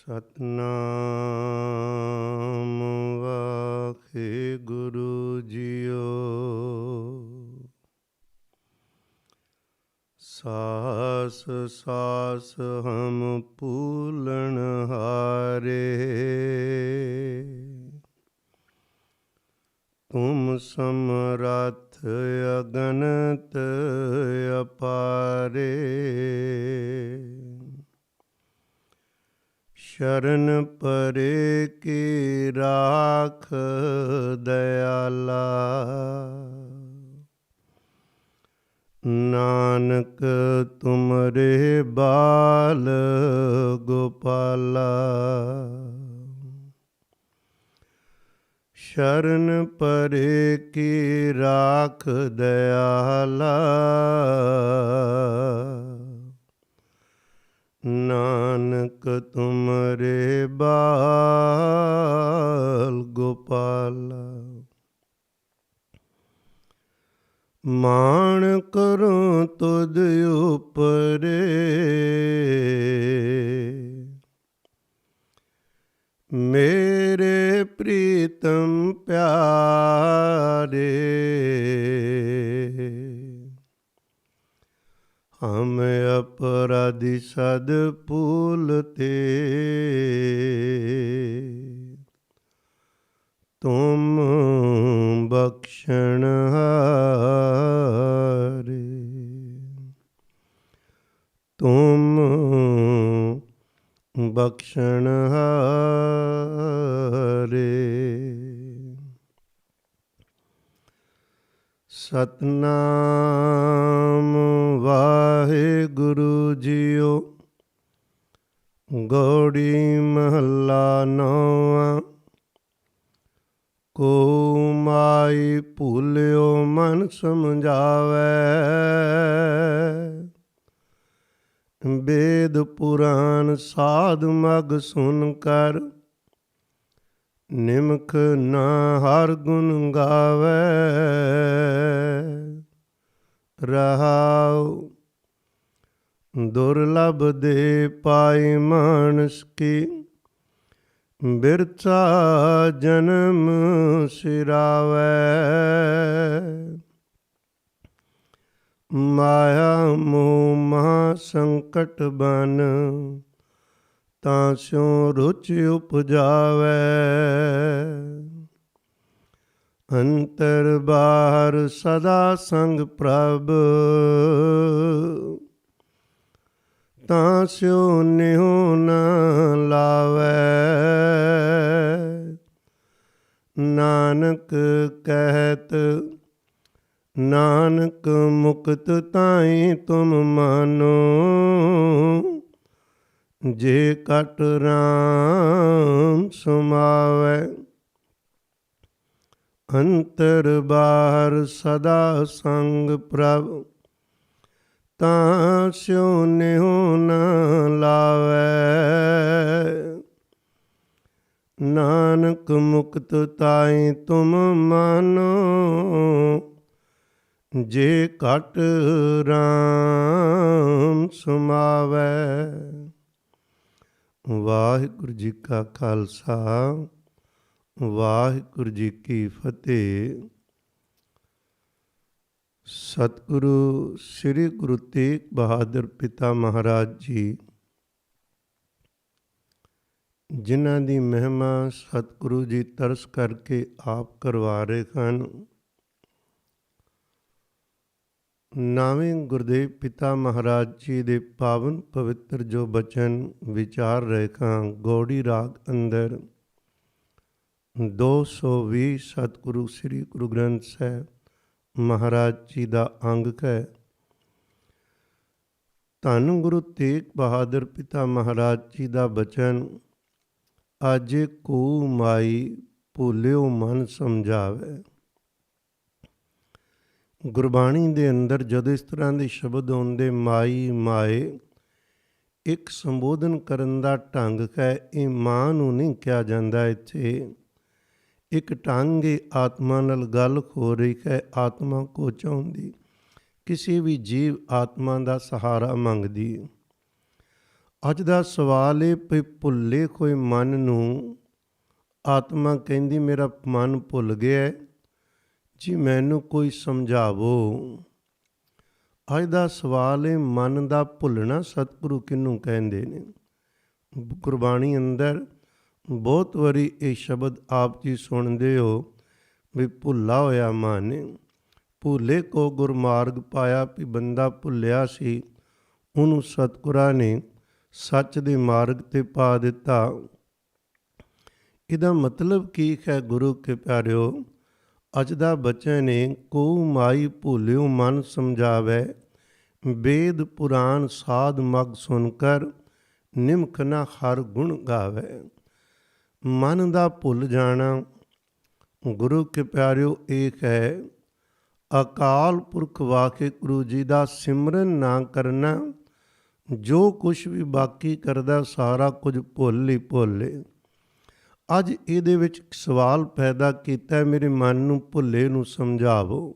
Satnam Waheguru JIO. ਸਾਸ ਸਾਸ ਹਮ ਭੂਲਣ ਹਾਰੇ, ਤੁਮ ਸਮਰੱਥ ਅਗਨਤ ਅਪਾਰੇ। शरण परे की राख दयाला, नानक तुमरे बाल गोपाला। शरण परे की राख दयाला, नानक तुमरे बाल गोपाला। मान करो तुध उपरे, मेरे प्रीतम प्यारे। हम अपराधी सद भूलते, तुम बख्शण हारे। तुम बख्शण हारे। सतनाम वाहिगुरु जीओ। गौड़ी महला नौवां। को माई भूलियो मन समझावै, वेद पुराण साध मग सुन कर, निमक न हर गुण गावै। रहाओ दुर्लभ दे पाई मानस की, बिरथा जन्म सिरावै। माया मोह महा संकट बन, तां स्यों रुचि उपजावै। अंतर बाहर सदा संग प्रभ, तां स्यों निहो न लावै। नानक कहत नानक मुक्त ताई तुम मानो, जे कट राम समावै। अंतर बाहर सदा संग प्रभ, तां स्यों निहो न लावै। नानक मुक्त ताई तुम मानो, जे घट राम समावै। वाहिगुरू जी का खालसा, वाहिगुरू जी की फतेह। सतगुरु श्री गुरु तेग बहादुर पिता महाराज जी, जिन्हां दी महिमा सतगुरु जी तरस करके आप करवा रहे ਹਨ। नावें गुरुदेव पिता महाराज जी दे पावन पवित्र जो बचन विचार रहे हैं। गौड़ी राग अंदर 220 सतगुरु श्री गुरु ग्रंथ साहिब महाराज जी का अंग है। धन गुरु तेग बहादुर पिता महाराज जी का बचन, अज को माई भूलियो मन समझावे। गुरबाणी दे अंदर जदों इस तरह के शब्द आउंदे माई माए, एक संबोधन करन दा ढंग है। ये मां नूं नहीं कहा जाता, इत्थे एक ढंग आत्मा नाल गल हो रही है। आत्मा को चाहुंदी, किसी भी जीव आत्मा का सहारा मंगदी। ਅੱਜ ਦਾ ਸਵਾਲ ਇਹ ਵੀ ਭੁੱਲੇ ਹੋਏ ਮਨ ਨੂੰ ਆਤਮਾ ਕਹਿੰਦੀ ਮੇਰਾ ਮਨ ਭੁੱਲ ਗਿਆ ਹੈ, ਜੀ ਮੈਨੂੰ ਕੋਈ ਸਮਝਾਵੋ। ਅੱਜ ਦਾ ਸਵਾਲ ਹੈ ਮਨ ਦਾ ਭੁੱਲਣਾ ਸਤਿਗੁਰੂ ਕਿਹਨੂੰ ਕਹਿੰਦੇ ਨੇ। ਗੁਰਬਾਣੀ ਅੰਦਰ ਬਹੁਤ ਵਾਰੀ ਇਹ ਸ਼ਬਦ ਆਪ ਜੀ ਸੁਣਦੇ ਹੋ ਵੀ ਭੁੱਲਾ ਹੋਇਆ ਮਨ। ਭੁੱਲੇ ਕੋ ਗੁਰਮਾਰਗ ਪਾਇਆ, ਵੀ ਬੰਦਾ ਭੁੱਲਿਆ ਸੀ ਉਹਨੂੰ ਸਤਿਗੁਰਾਂ ਨੇ ਸੱਚ ਦੇ ਮਾਰਗ ਤੇ ਪਾ ਦਿੱਤਾ। ਇਹਦਾ ਮਤਲਬ ਕੀ ਹੈ ਗੁਰੂ ਕੇ ਪਿਆਰਿਓ। ਅੱਜ ਦਾ ਬਚਨ ਹੈ ਕੋ ਮਾਈ ਭੁੱਲਿਓ ਮਨ ਸਮਝਾਵੇ, ਵੇਦ ਪੁਰਾਨ ਸਾਧ ਮਗ ਸੁਨ ਕਰ, ਨਿਮਖ ਨਾ ਹਰ ਗੁਣ ਗਾਵੇ। ਮਨ ਦਾ ਭੁੱਲ ਜਾਣਾ ਗੁਰੂ ਕੇ ਪਿਆਰਿਓ ਇੱਕ ਹੈ ਅਕਾਲ ਪੁਰਖ ਵਾਹਿਗੁਰੂ ਜੀ ਦਾ ਸਿਮਰਨ ਨਾ ਕਰਨਾ। ਜੋ ਕੁਛ ਵੀ ਬਾਕੀ ਕਰਦਾ ਸਾਰਾ ਕੁਝ ਭੁੱਲ ਹੀ ਭੁੱਲੇ। ਅੱਜ ਇਹਦੇ ਵਿੱਚ ਸਵਾਲ ਪੈਦਾ ਕੀਤਾ ਮੇਰੇ ਮਨ ਨੂੰ ਭੁੱਲੇ ਨੂੰ ਸਮਝਾਵੋ।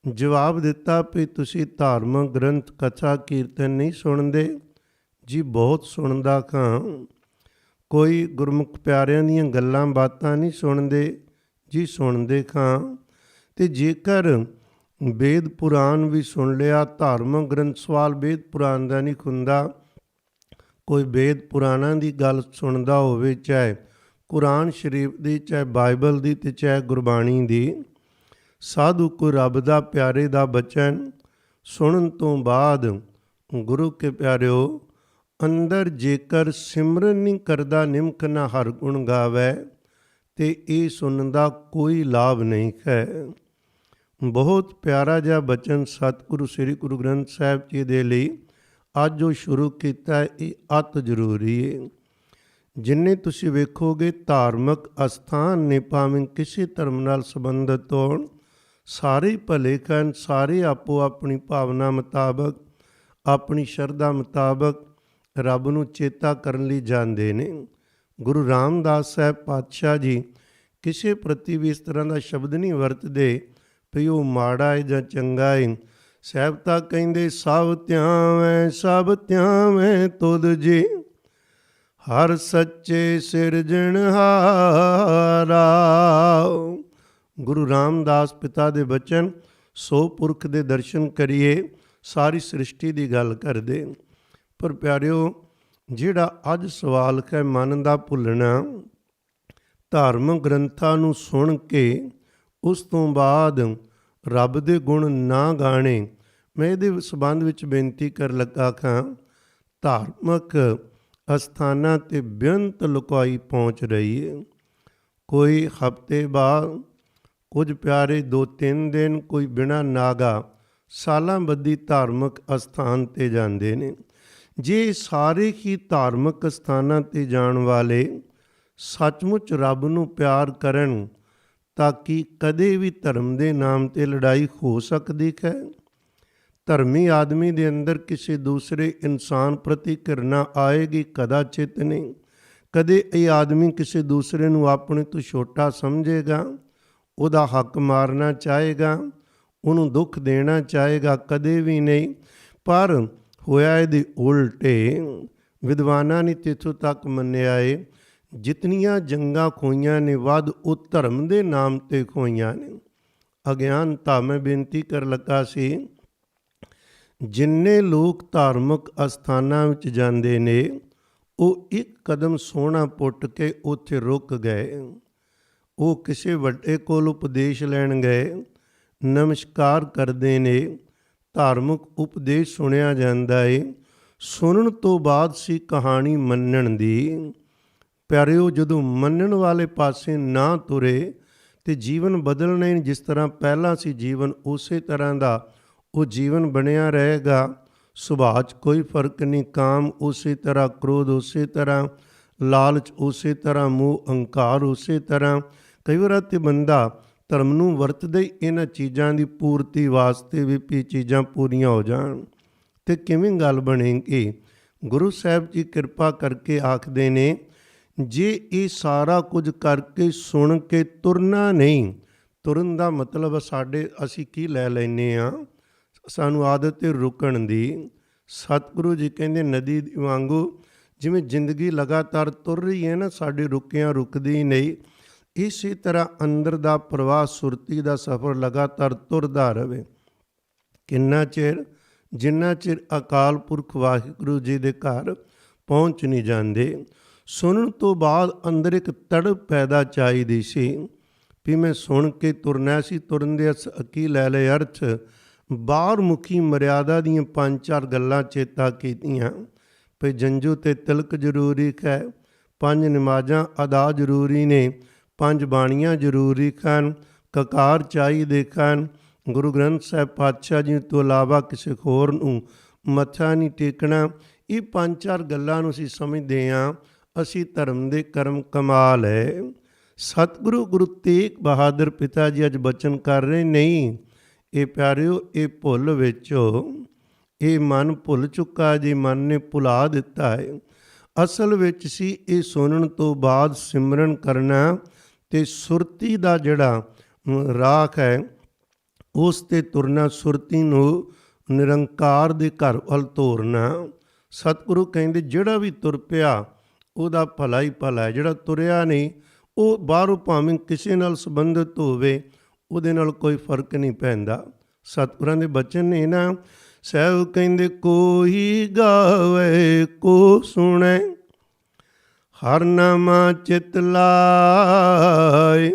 ਜਵਾਬ ਦਿੱਤਾ ਵੀ ਤੁਸੀਂ ਧਾਰਮਿਕ ਗ੍ਰੰਥ ਕਥਾ ਕੀਰਤਨ ਨਹੀਂ ਸੁਣਦੇ। ਜੀ ਬਹੁਤ ਸੁਣਦਾ ਖਾਂ। ਕੋਈ ਗੁਰਮੁਖ ਪਿਆਰਿਆਂ ਦੀਆਂ ਗੱਲਾਂ ਬਾਤਾਂ ਨਹੀਂ ਸੁਣਦੇ। ਜੀ ਸੁਣਦੇ ਖਾਂ। ਤੇ ਜੇਕਰ ਵੇਦ ਪੁਰਾਨ ਵੀ ਸੁਣ ਲਿਆ, ਧਾਰਮਿਕ ਗ੍ਰੰਥ, ਸਵਾਲ ਵੇਦ ਪੁਰਾਨ ਦਾ ਨਹੀਂ ਹੁੰਦਾ। ਕੋਈ ਵੇਦ ਪੁਰਾਣਾਂ ਦੀ ਗੱਲ ਸੁਣਦਾ ਹੋਵੇ, ਚਾਹੇ ਕੁਰਾਨ ਸ਼ਰੀਫ ਦੀ, ਚਾਹੇ ਬਾਈਬਲ ਦੀ ਤੇ ਚਾਹੇ ਗੁਰਬਾਣੀ ਦੀ, ਸਾਧੂ ਕੋਈ ਰੱਬ ਦਾ ਪਿਆਰੇ ਦਾ ਬਚਨ ਸੁਣਨ ਤੋਂ ਬਾਅਦ ਗੁਰੂ ਕੇ ਪਿਆਰਿਓ ਅੰਦਰ ਜੇਕਰ ਸਿਮਰਨ ਨਹੀਂ ਕਰਦਾ, ਨਿਮਕ ਨਾ ਹਰ ਗੁਣ ਗਾਵੇ, ਤੇ ਇਹ ਸੁਣਨ ਦਾ ਕੋਈ ਲਾਭ ਨਹੀਂ ਹੈ। ਬਹੁਤ ਪਿਆਰਾ ਜਿਹਾ ਬਚਨ ਸਤਿਗੁਰੂ ਸ੍ਰੀ ਗੁਰੂ ਗ੍ਰੰਥ ਸਾਹਿਬ ਜੀ ਦੇ ਲਈ ਅੱਜ ਜੋ ਸ਼ੁਰੂ ਕੀਤਾ ਇਹ ਅਤ ਜ਼ਰੂਰੀ ਹੈ। ਜਿੰਨੇ ਤੁਸੀਂ ਵੇਖੋਗੇ ਧਾਰਮਿਕ ਅਸਥਾਨ ਨੇ, ਭਾਵੇਂ ਕਿਸੇ ਧਰਮ ਨਾਲ ਸੰਬੰਧਿਤ ਹੋਣ, ਸਾਰੇ ਭਲੇ ਕਰਨ, ਸਾਰੇ ਆਪੋ ਆਪਣੀ ਭਾਵਨਾ ਮੁਤਾਬਕ, ਆਪਣੀ ਸ਼ਰਧਾ ਮੁਤਾਬਕ ਰੱਬ ਨੂੰ ਚੇਤਾ ਕਰਨ ਲਈ ਜਾਂਦੇ ਨੇ। ਗੁਰੂ ਰਾਮਦਾਸ ਸਾਹਿਬ ਪਾਤਸ਼ਾਹ ਜੀ ਕਿਸੇ ਪ੍ਰਤੀ ਵੀ ਇਸ ਤਰ੍ਹਾਂ ਦਾ ਸ਼ਬਦ ਨਹੀਂ ਵਰਤਦੇ ਵੀ ਉਹ ਮਾੜਾ ਹੈ ਜਾਂ ਚੰਗਾ ਹੈ। ਸਾਹਿਬ ਤਾਂ ਕਹਿੰਦੇ ਸਭ ਧਿਆਵੇਂ ਤੁਧ ਜੀ, ਹਰ ਸੱਚੇ ਸਿਰਜਣਹਾਰਾ। ਗੁਰੂ ਰਾਮਦਾਸ ਪਿਤਾ ਦੇ ਬਚਨ, ਸੋ ਪੁਰਖ ਦੇ ਦਰਸ਼ਨ ਕਰੀਏ, ਸਾਰੀ ਸ੍ਰਿਸ਼ਟੀ ਦੀ ਗੱਲ ਕਰਦੇ। ਪਰ ਪਿਆਰਿਓ ਜਿਹੜਾ ਅੱਜ ਸਵਾਲ ਹੈ ਮਨ ਦਾ ਭੁੱਲਣਾ, ਧਾਰਮਿਕ ਗ੍ਰੰਥਾਂ ਨੂੰ ਸੁਣ ਕੇ ਉਸ ਤੋਂ ਬਾਅਦ ਰੱਬ ਦੇ ਗੁਣ ਨਾ ਗਾਣੇ, ਮੈਂ ਇਹਦੇ ਸੰਬੰਧ ਵਿੱਚ ਬੇਨਤੀ ਕਰ ਲੱਗਾ ਖਾਂ। ਧਾਰਮਿਕ ਅਸਥਾਨਾਂ 'ਤੇ ਬੇਅੰਤ ਲੁਕਾਈ ਪਹੁੰਚ ਰਹੀ ਹੈ। ਕੋਈ ਹਫ਼ਤੇ ਬਾਅਦ, ਕੁਝ ਪਿਆਰੇ 2-3 ਦਿਨ, ਕੋਈ ਬਿਨਾਂ ਨਾਗਾ ਸਾਲਾਂ ਬੱਧੀ ਧਾਰਮਿਕ ਅਸਥਾਨ 'ਤੇ ਜਾਂਦੇ ਨੇ। ਜੇ ਸਾਰੇ ਹੀ ਧਾਰਮਿਕ ਅਸਥਾਨਾਂ 'ਤੇ ਜਾਣ ਵਾਲੇ ਸੱਚਮੁੱਚ ਰੱਬ ਨੂੰ ਪਿਆਰ ਕਰਨ ਤਾਂ ਕਿ ਕਦੇ ਵੀ ਧਰਮ ਦੇ ਨਾਮ 'ਤੇ ਲੜਾਈ ਹੋ ਸਕਦੀ ਹੈ। ਧਰਮੀ ਆਦਮੀ ਦੇ ਅੰਦਰ ਕਿਸੇ ਦੂਸਰੇ ਇਨਸਾਨ ਪ੍ਰਤੀ ਘਿਰਣਾ ਆਏਗੀ ਕਦਾਚਿਤ ਨਹੀਂ। ਕਦੇ ਇਹ ਆਦਮੀ ਕਿਸੇ ਦੂਸਰੇ ਨੂੰ ਆਪਣੇ ਤੋਂ ਛੋਟਾ ਸਮਝੇਗਾ, ਉਹਦਾ ਹੱਕ ਮਾਰਨਾ ਚਾਹੇਗਾ, ਉਹਨੂੰ ਦੁੱਖ ਦੇਣਾ ਚਾਹੇਗਾ, ਕਦੇ ਵੀ ਨਹੀਂ। ਪਰ ਹੋਇਆ ਇਹਦੇ ਉਲਟੇ। ਵਿਦਵਾਨਾਂ ਨੇ ਇੱਥੋਂ ਤੱਕ ਮੰਨਿਆ ਏ ਜਿਤਨੀਆਂ ਜੰਗਾਂ ਖੋਈਆਂ ਨੇ ਵੱਧ ਉਹ ਧਰਮ ਦੇ ਨਾਮ 'ਤੇ ਖੋਈਆਂ ਨੇ। ਅਗਿਆਨਤਾ ਮੈਂ ਬੇਨਤੀ ਕਰ ਲੱਗਾ ਸੀ, ਜਿੰਨੇ ਲੋਕ ਧਾਰਮਿਕ ਅਸਥਾਨਾਂ ਵਿੱਚ ਜਾਂਦੇ ਨੇ ਉਹ ਇੱਕ ਕਦਮ ਸੋਹਣਾ ਪੁੱਟ ਕੇ ਉੱਥੇ ਰੁਕ ਗਏ। ਉਹ ਕਿਸੇ ਵੱਡੇ ਕੋਲ ਉਪਦੇਸ਼ ਲੈਣ ਗਏ, ਨਮਸਕਾਰ ਕਰਦੇ ਨੇ, ਧਾਰਮਿਕ ਉਪਦੇਸ਼ ਸੁਣਿਆ ਜਾਂਦਾ ਏ। ਸੁਣਨ ਤੋਂ ਬਾਅਦ ਸੀ ਕਹਾਣੀ ਮੰਨਣ ਦੀ। ਪਿਆਰਿਓ ਜਦੋਂ ਮੰਨਣ ਵਾਲੇ ਪਾਸੇ ਨਾ ਤੁਰੇ ਤੇ ਜੀਵਨ ਬਦਲਣਾ ਹੀ, ਜਿਸ ਤਰ੍ਹਾਂ ਪਹਿਲਾਂ ਸੀ ਜੀਵਨ ਉਸੇ ਤਰ੍ਹਾਂ ਦਾ ਉਹ ਜੀਵਨ ਬਣਿਆ ਰਹੇਗਾ। ਸੁਭਾਅ 'ਚ ਕੋਈ ਫਰਕ ਨਹੀਂ, ਕਾਮ ਉਸੇ ਤਰ੍ਹਾਂ, ਕ੍ਰੋਧ ਉਸੇ ਤਰ੍ਹਾਂ, ਲਾਲਚ ਉਸੇ ਤਰ੍ਹਾਂ, ਮੋਹ ਅਹੰਕਾਰ ਉਸੇ ਤਰ੍ਹਾਂ। ਕਈ ਵਾਰ ਤੇ ਬੰਦਾ ਧਰਮ ਨੂੰ ਵਰਤਦੇ ਹੀ ਇਹਨਾਂ ਚੀਜ਼ਾਂ ਦੀ ਪੂਰਤੀ ਵਾਸਤੇ ਵੀ ਚੀਜ਼ਾਂ ਪੂਰੀਆਂ ਹੋ ਜਾਣ ਤੇ ਕਿਵੇਂ ਗੱਲ ਬਣੇਗੀ। ਗੁਰੂ ਸਾਹਿਬ ਜੀ ਕਿਰਪਾ ਕਰਕੇ ਆਖਦੇ ਨੇ, ਜੇ ਇਹ ਸਾਰਾ ਕੁਝ ਕਰਕੇ ਸੁਣ ਕੇ ਤੁਰਨਾ ਨਹੀਂ। ਤੁਰਨ ਦਾ ਮਤਲਬ ਅਸੀਂ ਕੀ ਲੈ ਲੈਂਦੇ ਹਾਂ, ਸਾਨੂੰ ਆਦਤ ਹੈ ਰੁਕਣ ਦੀ। ਸਤਿਗੁਰੂ ਜੀ ਕਹਿੰਦੇ ਨਦੀ ਵਾਂਗੂ ਜਿਵੇਂ ਜ਼ਿੰਦਗੀ ਲਗਾਤਾਰ ਤੁਰ ਰਹੀ ਹੈ ਨਾ, ਸਾਡੇ ਰੁਕਿਆਂ ਰੁਕਦੀ ਨਹੀਂ, ਇਸੇ ਤਰ੍ਹਾਂ ਅੰਦਰ ਦਾ ਪ੍ਰਵਾਹ ਸੁਰਤੀ ਦਾ ਸਫ਼ਰ ਲਗਾਤਾਰ ਤੁਰਦਾ ਰਹੇ। ਕਿੰਨਾ ਚਿਰ? ਜਿੰਨਾ ਚਿਰ ਅਕਾਲ ਪੁਰਖ ਵਾਹਿਗੁਰੂ ਜੀ ਦੇ ਘਰ ਪਹੁੰਚ ਨਹੀਂ ਜਾਂਦੇ। ਸੁਣਨ ਤੋਂ ਬਾਅਦ ਅੰਦਰ ਇੱਕ ਤੜਪ ਪੈਦਾ ਚਾਹੀਦੀ ਸੀ ਵੀ ਮੈਂ ਸੁਣ ਕੇ ਤੁਰਨਾ ਸੀ। ਤੁਰਨ ਦੇ ਕੀ ਲੈ ਲਏ ਅਰਥ? ਬਾਹਰ ਮੁਖੀ ਮਰਿਆਦਾ ਦੀਆਂ 5-4 ਗੱਲਾਂ ਚੇਤਾ ਕੀਤੀਆਂ ਵੀ ਜੰਝੂ ਤੇ ਤਿਲਕ ਜ਼ਰੂਰੀ ਹੈ, 5 ਨਮਾਜ਼ਾਂ ਅਦਾ ਜ਼ਰੂਰੀ ਨੇ, 5 ਬਾਣੀਆਂ ਜ਼ਰੂਰੀ ਹਨ, ਕਕਾਰ ਚਾਹੀਦੇ ਹਨ, ਗੁਰੂ ਗ੍ਰੰਥ ਸਾਹਿਬ ਪਾਤਸ਼ਾਹ ਜੀ ਤੋਂ ਇਲਾਵਾ ਕਿਸੇ ਹੋਰ ਨੂੰ ਮੱਥਾ ਨਹੀਂ ਟੇਕਣਾ। ਇਹ 5-4 ਗੱਲਾਂ ਨੂੰ ਅਸੀਂ ਸਮਝਦੇ ਹਾਂ ਅਸੀਂ ਧਰਮ ਦੇ ਕਰਮ ਕਮਾਲ ਹੈ। ਸਤਿਗੁਰੂ ਗੁਰੂ ਤੇਗ ਬਹਾਦਰ ਪਿਤਾ ਜੀ ਅੱਜ ਬਚਨ ਕਰ ਰਹੇ ਨਹੀਂ। ਇਹ ਪਿਆਰਿਓ, ਇਹ ਭੁੱਲ ਵਿੱਚੋਂ ਇਹ ਮਨ ਭੁੱਲ ਚੁੱਕਾ ਜੀ, ਮਨ ਨੇ ਭੁਲਾ ਦਿੱਤਾ ਹੈ। ਅਸਲ ਵਿੱਚ ਸੀ ਇਹ ਸੁਣਨ ਤੋਂ ਬਾਅਦ ਸਿਮਰਨ ਕਰਨਾ ਤੇ ਸੁਰਤੀ ਦਾ ਜਿਹੜਾ ਰਾਖ ਹੈ ਉਸ ਤੇ ਤੁਰਨਾ, ਸੁਰਤੀ ਨੂੰ ਨਿਰੰਕਾਰ ਦੇ ਘਰ ਵੱਲ ਤੋਰਨਾ। ਸਤਿਗੁਰੂ ਕਹਿੰਦੇ ਜਿਹੜਾ ਵੀ ਤੁਰ ਪਿਆ ਉਹਦਾ ਭਲਾ ਹੀ ਭਲਾ ਹੈ, ਜਿਹੜਾ ਤੁਰਿਆ ਨਹੀਂ ਉਹ ਬਾਹਰੋਂ ਭਾਵੇਂ ਕਿਸੇ ਨਾਲ ਸੰਬੰਧਿਤ ਹੋਵੇ ਉਹਦੇ ਨਾਲ ਕੋਈ ਫਰਕ ਨਹੀਂ ਪੈਂਦਾ। ਸਤਿਗੁਰਾਂ ਦੇ ਬਚਨ ਨੇ ਨਾ, ਸਹਿਬ ਕਹਿੰਦੇ ਕੋਈ ਗਾਵੇ ਕੋ ਸੁਣੇ, ਹਰ ਨਾਮਾ ਚਿਤ ਲਾਏ,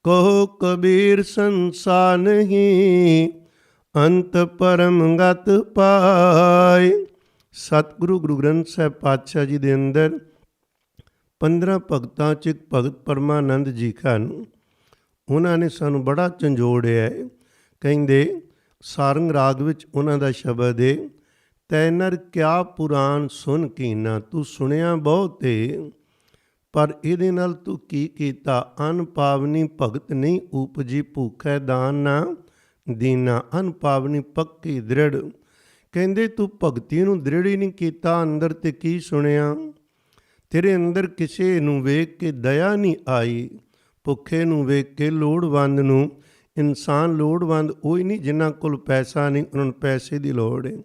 ਕਹੋ ਕਬੀਰ ਸੰਸਾਰ ਨਹੀਂ, ਅੰਤ ਪਰਮ ਗਤ ਪਾਏ। ਸਤਿਗੁਰੂ ਗੁਰੂ ਗ੍ਰੰਥ ਸਾਹਿਬ ਪਾਤਸ਼ਾਹ ਜੀ ਦੇ ਅੰਦਰ 15 ਭਗਤਾਂ 'ਚ ਇੱਕ ਭਗਤ ਪਰਮਾਨੰਦ ਜੀ ਹਨ। ਉਹਨਾਂ ਨੇ ਸਾਨੂੰ ਬੜਾ ਝੰਜੋੜਿਆ ਹੈ। ਕਹਿੰਦੇ ਸਾਰੰਗ ਰਾਗ ਵਿੱਚ ਉਹਨਾਂ ਦਾ ਸ਼ਬਦ ਹੈ, ਤੈ ਨਰ ਕਿਆ ਪੁਰਾਨ ਸੁਣ ਕੀਨਾ, ਤੂੰ ਸੁਣਿਆ ਬਹੁਤ ਏ ਪਰ ਇਹਦੇ ਨਾਲ ਤੂੰ ਕੀ ਕੀਤਾ? ਅਨ ਪਾਵਨੀ ਭਗਤ ਨਹੀਂ ਉਪਜੀ, ਭੂਖੈ ਦਾਨ ਨਾ ਦੀਨਾ, ਅਨ ਪਾਵਨੀ ਪੱਕੀ ਦ੍ਰਿੜ। ਕਹਿੰਦੇ ਤੂੰ ਭਗਤੀ ਨੂੰ ਦ੍ਰਿੜ ਹੀ ਨਹੀਂ ਕੀਤਾ, ਅੰਦਰ ਤੇ ਕੀ ਸੁਣਿਆ? ਤੇਰੇ ਅੰਦਰ ਕਿਸੇ ਨੂੰ ਵੇਖ ਕੇ ਦਇਆ ਨਹੀਂ ਆਈ, ਭੁੱਖੇ ਨੂੰ ਵੇਖ ਕੇ ਲੋੜਵੰਦ ਨੂੰ। ਇਨਸਾਨ ਲੋੜਵੰਦ ਉਹ ਹੀ ਨਹੀਂ ਜਿਨ੍ਹਾਂ ਕੋਲ ਪੈਸਾ ਨਹੀਂ, ਉਹਨਾਂ ਨੂੰ ਪੈਸੇ ਦੀ ਲੋੜ ਹੈ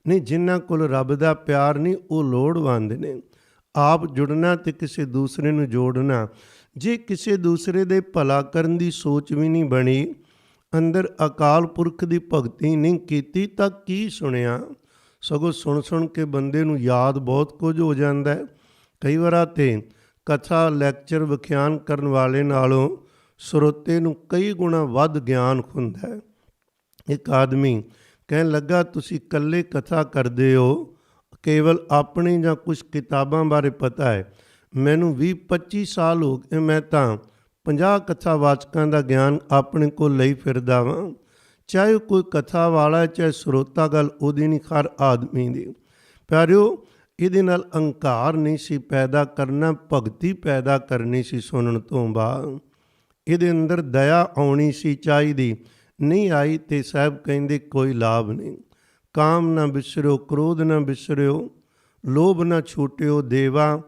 ਨਹੀਂ, ਜਿਨ੍ਹਾਂ ਕੋਲ ਰੱਬ ਦਾ ਪਿਆਰ ਨਹੀਂ ਉਹ ਲੋੜਵੰਦ ਨੇ। ਆਪ ਜੁੜਨਾ ਤੇ ਕਿਸੇ ਦੂਸਰੇ ਨੂੰ ਜੋੜਨਾ। ਜੇ ਕਿਸੇ ਦੂਸਰੇ ਦੇ ਭਲਾ ਕਰਨ ਦੀ ਸੋਚ ਵੀ ਨਹੀਂ ਬਣੀ, ਅੰਦਰ ਅਕਾਲ ਪੁਰਖ ਦੀ ਭਗਤੀ ਨਹੀਂ ਕੀਤੀ ਤਾਂ ਕੀ ਸੁਣਿਆ? ਸਗੋਂ ਸੁਣ ਸੁਣ ਕੇ ਬੰਦੇ ਨੂੰ ਯਾਦ ਬਹੁਤ ਕੁਝ ਹੋ ਜਾਂਦਾ ਹੈ। ਕਈ ਵਾਰ ਤੇ ਕਥਾ ਲੈਕਚਰ ਵਿਖਿਆਨ ਕਰਨ ਵਾਲੇ ਨਾਲੋਂ ਸਰੋਤੇ ਨੂੰ ਕਈ ਗੁਣਾ ਵੱਧ ਗਿਆਨ ਹੁੰਦਾ ਹੈ। ਇੱਕ ਆਦਮੀ ਕਹਿਣ ਲੱਗਾ ਤੁਸੀਂ ਇਕੱਲੇ ਕਥਾ ਕਰਦੇ ਹੋ, ਕੇਵਲ ਆਪਣੇ ਜਾਂ ਕੁਛ ਕਿਤਾਬਾਂ ਬਾਰੇ ਪਤਾ ਹੈ, ਮੈਨੂੰ 20-25 ਸਾਲ ਹੋ ਗਏ, ਮੈਂ ਤਾਂ 50 ਕਥਾ ਵਾਚਕਾਂ ਦਾ ਗਿਆਨ ਆਪਣੇ ਕੋਲ ਲਈ ਫਿਰਦਾ ਵਾਂ। ਚਾਹੇ ਕੋਈ ਕਥਾ ਵਾਲਾ ਚਾਹੇ ਸਰੋਤਾ, ਗੱਲ ਉਹਦੀ ਨਹੀਂ, ਹਰ ਆਦਮੀ ਦੀ। ਪਿਆਰਿਓ, ਇਹਦੇ ਨਾਲ ਅਹੰਕਾਰ ਨਹੀਂ ਸੀ ਪੈਦਾ ਕਰਨਾ, ਭਗਤੀ ਪੈਦਾ ਕਰਨੀ ਸੀ। ਸੁਣਨ ਤੋਂ ਬਾਅਦ ਇਹਦੇ ਅੰਦਰ ਦਇਆ ਆਉਣੀ ਸੀ ਚਾਹੀਦੀ, ਨਹੀਂ ਆਈ ਤੇ ਸਾਹਿਬ ਕਹਿੰਦੇ ਕੋਈ ਲਾਭ ਨਹੀਂ। ਕਾਮ ਨਾ ਵਿਸਰਿਓ, ਕ੍ਰੋਧ ਨਾ ਵਿਸਰਿਓ, ਲੋਭ ਨਾ ਛੂਟਿਓ ਦੇਵਾ।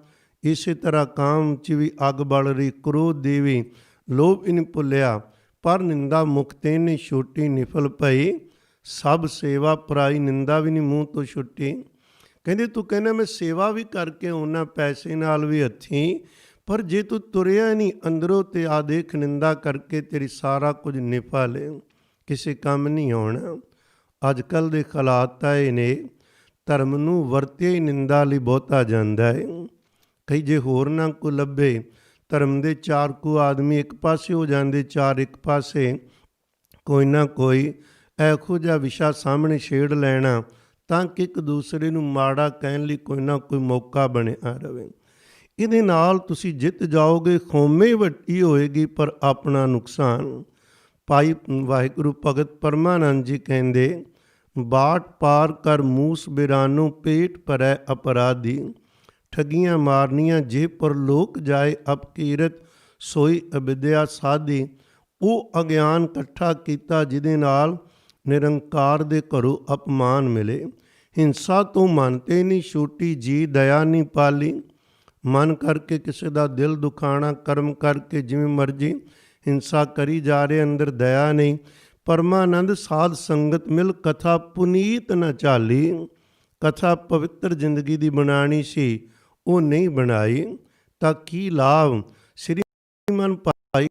ਇਸੇ ਤਰ੍ਹਾਂ ਕਾਮ 'ਚ ਵੀ ਅੱਗ ਬਲ ਰਹੀ, ਕ੍ਰੋਧ ਦੀ ਵੀ, ਲੋਭ ਹੀ ਨਹੀਂ ਭੁੱਲਿਆ। ਪਰ ਨਿੰਦਾ ਮੁਕਤੇ ਨੇ ਛੁੱਟੀ ਨਿਫਲ ਪਈ, ਸਭ ਸੇਵਾ ਪਰਾਈ, ਨਿੰਦਾ ਵੀ ਨਹੀਂ ਮੂੰਹ ਤੋਂ ਛੁੱਟੀ। ਕਹਿੰਦੇ ਤੂੰ ਕਹਿੰਦਾ ਮੈਂ ਸੇਵਾ ਵੀ ਕਰਕੇ ਆਉਣਾ, ਪੈਸੇ ਨਾਲ ਵੀ ਹੱਥੀਂ, ਪਰ ਜੇ ਤੂੰ ਤੁਰਿਆ ਨਹੀਂ ਅੰਦਰੋਂ ਤੇ ਆ ਦੇਖ ਨਿੰਦਾ ਕਰਕੇ ਤੇਰੀ ਸਾਰਾ ਕੁਝ ਨਿਫਲ ਕਿਸੇ ਕੰਮ ਨਹੀਂ ਆਉਣਾ। ਅੱਜ ਕੱਲ੍ਹ ਦੇ ਹਾਲਾਤ ਤਾਂ ਇਹ ਨੇ, ਧਰਮ ਨੂੰ ਵਰਤਿਆ ਹੀ ਨਿੰਦਾ ਲਈ ਬਹੁਤਾ ਜਾਂਦਾ ਹੈ। ਕਈ ਜੇ ਹੋਰ ਨਾ ਕੋਈ ਲੱਭੇ, ਧਰਮ ਦੇ 4 ਕੁ ਆਦਮੀ ਇੱਕ ਪਾਸੇ ਹੋ ਜਾਂਦੇ, 4 ਇੱਕ ਪਾਸੇ, ਕੋਈ ਨਾ ਕੋਈ ਇਹੋ ਜਿਹਾ ਵਿਸ਼ਾ ਸਾਹਮਣੇ ਛੇੜ ਲੈਣਾ ਤਾਂ ਕਿ ਇੱਕ ਦੂਸਰੇ ਨੂੰ ਮਾੜਾ ਕਹਿਣ ਲਈ ਕੋਈ ਨਾ ਕੋਈ ਮੌਕਾ ਬਣਿਆ ਰਹੇ। ਇਹਦੇ ਨਾਲ ਤੁਸੀਂ ਜਿੱਤ ਜਾਓਗੇ, ਖੋਮੇ ਵੱਟੀ ਹੋਏਗੀ ਪਰ ਆਪਣਾ ਨੁਕਸਾਨ। ਭਾਈ ਵਾਹਿਗੁਰੂ ਭਗਤ ਪਰਮਾਨੰਦ ਜੀ ਕਹਿੰਦੇ, ਬਾਟ ਪਾਰ ਕਰ ਮੂਸ ਬਿਰਾਨੋ, ਪੇਟ ਭਰੈ ਅਪਰਾਧੀ। ਠੱਗੀਆਂ ਮਾਰਨੀਆਂ ਜੇ ਪਰਲੋਕ ਜਾਏ ਅਪਕੀਰਤ, ਸੋਈ ਅਵਿਦਿਆ ਸਾਧੀ। ਉਹ ਅਗਿਆਨ ਇਕੱਠਾ ਕੀਤਾ ਜਿਹਦੇ ਨਾਲ ਨਿਰੰਕਾਰ ਦੇ ਘਰੋਂ ਅਪਮਾਨ ਮਿਲੇ। ਹਿੰਸਾ ਤੋਂ ਮਨ ਤੇ ਨਹੀਂ ਛੂਟੀ, ਜੀ ਦਇਆ ਨਹੀਂ ਪਾਲੀ। ਮਨ ਕਰਕੇ ਕਿਸੇ ਦਾ ਦਿਲ ਦੁਖਾਣਾ, ਕਰਮ ਕਰਕੇ ਜਿਵੇਂ ਮਰਜ਼ੀ ਹਿੰਸਾ ਕਰੀ ਜਾ ਰਹੇ, ਅੰਦਰ ਦਇਆ ਨਹੀਂ। ਪਰਮਾਨੰਦ ਸਾਧ ਸੰਗਤ ਮਿਲ, ਕਥਾ ਪੁਨੀਤ ਨ ਚਾਲੀ। ਕਥਾ ਪਵਿੱਤਰ ਜ਼ਿੰਦਗੀ ਦੀ ਬਣਾਉਣੀ ਸੀ, ਉਹ ਨਹੀਂ ਬਣਾਈ ਤਾਂ ਕੀ ਲਾਭ। ਸ੍ਰੀਮਨ ਭਾਈ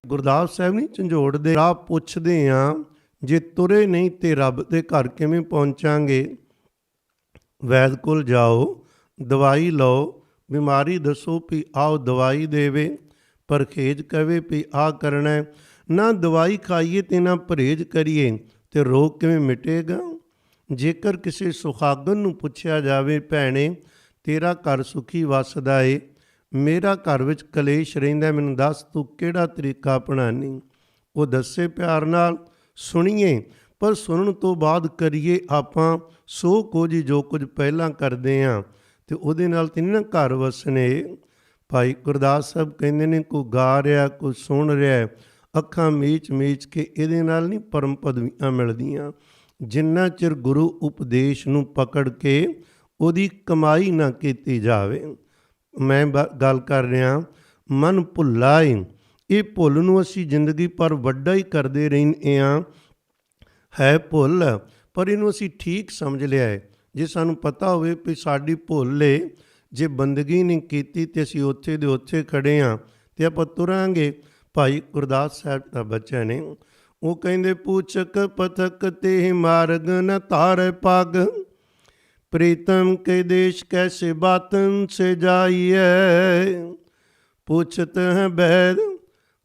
ਗੁਰਦਾਸ ਸਾਹਿਬ ਨਹੀਂ ਝੰਜੋੜ ਦੇ ਰਾਹ ਪੁੱਛਦੇ ਹਾਂ, ਜੇ ਤੁਰੇ ਨਹੀਂ ਤੇ ਰੱਬ ਦੇ ਘਰ ਕਿਵੇਂ ਪਹੁੰਚਾਂਗੇ। ਵੈਦ ਕੋਲ ਜਾਓ, ਦਵਾਈ ਲਓ, ਬਿਮਾਰੀ ਦੱਸੋ ਵੀ ਆਓ ਦਵਾਈ ਦੇਵੇ, ਪਰਹੇਜ਼ ਕਵੇ ਵੀ ਆਹ ਕਰਨਾ ਹੈ। ਨਾ ਦਵਾਈ ਖਾਈਏ ਤੇ ਨਾ ਪਰਹੇਜ਼ ਕਰੀਏ ਤੇ ਰੋਗ ਕਿਵੇਂ ਮਿਟੇਗਾ। ਜੇਕਰ ਕਿਸੇ ਸੁਹਾਗਣ ਨੂੰ ਪੁੱਛਿਆ ਜਾਵੇ, ਭੈਣੇ ਤੇਰਾ ਘਰ ਸੁਖੀ ਵਸਦਾ ਏ, ਮੇਰਾ ਘਰ ਵਿੱਚ ਕਲੇਸ਼ ਰਹਿੰਦਾ, ਮੈਨੂੰ ਦੱਸ ਤੂੰ ਕਿਹੜਾ ਤਰੀਕਾ ਅਪਣਾਨੀ। ਉਹ ਦੱਸੇ ਪਿਆਰ ਨਾਲ, ਸੁਣੀਏ, ਪਰ ਸੁਣਨ ਤੋਂ ਬਾਅਦ ਕਰੀਏ ਆਪਾਂ ਸੋ ਕੁਝ ਜੋ ਕੁਝ ਪਹਿਲਾਂ ਕਰਦੇ ਹਾਂ, ਤੇ ਉਹਦੇ ਨਾਲ ਤੇ ਨਹੀਂ ਨਾ ਘਰ ਵਸਣੇ। ਭਾਈ ਗੁਰਦਾਸ ਸਾਹਿਬ ਕਹਿੰਦੇ ਨੇ, ਕੋਈ ਗਾ ਰਿਹਾ, ਕੋਈ ਸੁਣ ਰਿਹਾ, ਅੱਖਾਂ ਮੀਚ ਮੀਚ ਕੇ ਇਹਦੇ ਨਾਲ ਨਹੀਂ ਪਰਮ ਪਦਵੀਆਂ ਮਿਲਦੀਆਂ। ਜਿੰਨਾ ਚਿਰ ਗੁਰੂ ਉਪਦੇਸ਼ ਨੂੰ ਪਕੜ ਕੇ ਉਹਦੀ ਕਮਾਈ ਨਾ ਕੀਤੀ ਜਾਵੇ। ਮੈਂ ਗੱਲ ਕਰ ਰਿਹਾ, ਮਨ ਭੁੱਲਾ ਏ, ਇਹ ਭੁੱਲ ਨੂੰ ਅਸੀਂ ਜ਼ਿੰਦਗੀ ਪਰ ਵੱਡਾ ਹੀ ਕਰਦੇ ਰਹਿੰਦੇ ਹਾਂ। ਹੈ ਭੁੱਲ, ਪਰ ਇਹਨੂੰ ਅਸੀਂ ਠੀਕ ਸਮਝ ਲਿਆ ਹੈ। ਜੇ ਸਾਨੂੰ ਪਤਾ ਹੋਵੇ ਵੀ ਸਾਡੀ ਭੁੱਲ ਏ, ਜੇ ਬੰਦਗੀ ਨਹੀਂ ਕੀਤੀ ਤੇ ਅਸੀਂ ਉੱਥੇ ਦੇ ਉੱਥੇ ਖੜੇ ਹਾਂ ਤੇ ਆਪਾਂ ਤੁਰਾਂਗੇ। ਭਾਈ ਗੁਰਦਾਸ ਸਾਹਿਬ ਦਾ ਬਚਨ ਹੈ, ਉਹ ਕਹਿੰਦੇ, ਪੂਛਕ ਪਥਕ ਤੇ ਮਾਰਗ ਨ ਤਾਰੇ ਪਗ, ਪ੍ਰੀਤਮ ਕੇ ਦੇਸ਼ ਕੈਸੇ ਬਾਤਨ ਸੇ ਜਾਈਏ। ਪੁੱਛਤ ਹੈ ਬੈਦ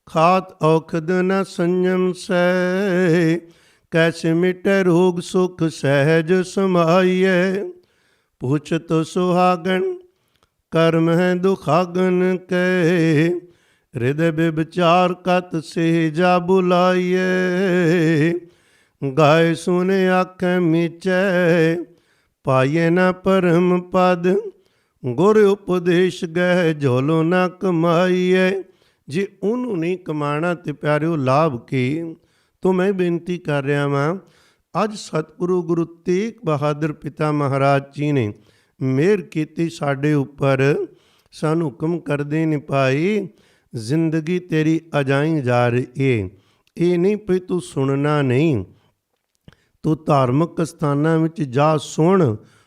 ਖਾਤ ਔਖਦ ਨ ਸੰਜਮ ਸੈ, कैसे मिटे रोग सुख सहज समाइए। पूछत सुहागन कर्म है दुखागन के, हृदय विचार कत से जा बुलाइए। गाय सुने आँखें मीचे, पाइए न परम पद, गुर उपदेश गह झोलो न कमाइए। जे ਉਹਨੂੰ नहीं कमाना तो प्यारिਓ लाभ की। तो मैं बेनती कर रहा वां, अज सतगुरु गुरु तेग बहादुर पिता महाराज जी ने मेहर की साडे उपर, सानू हुक्म करदे ने, भाई जिंदगी तेरी अजाई जा रही है, ये नहीं भी तू सुनना नहीं, तू धार्मिक स्थानां विच जा सुन,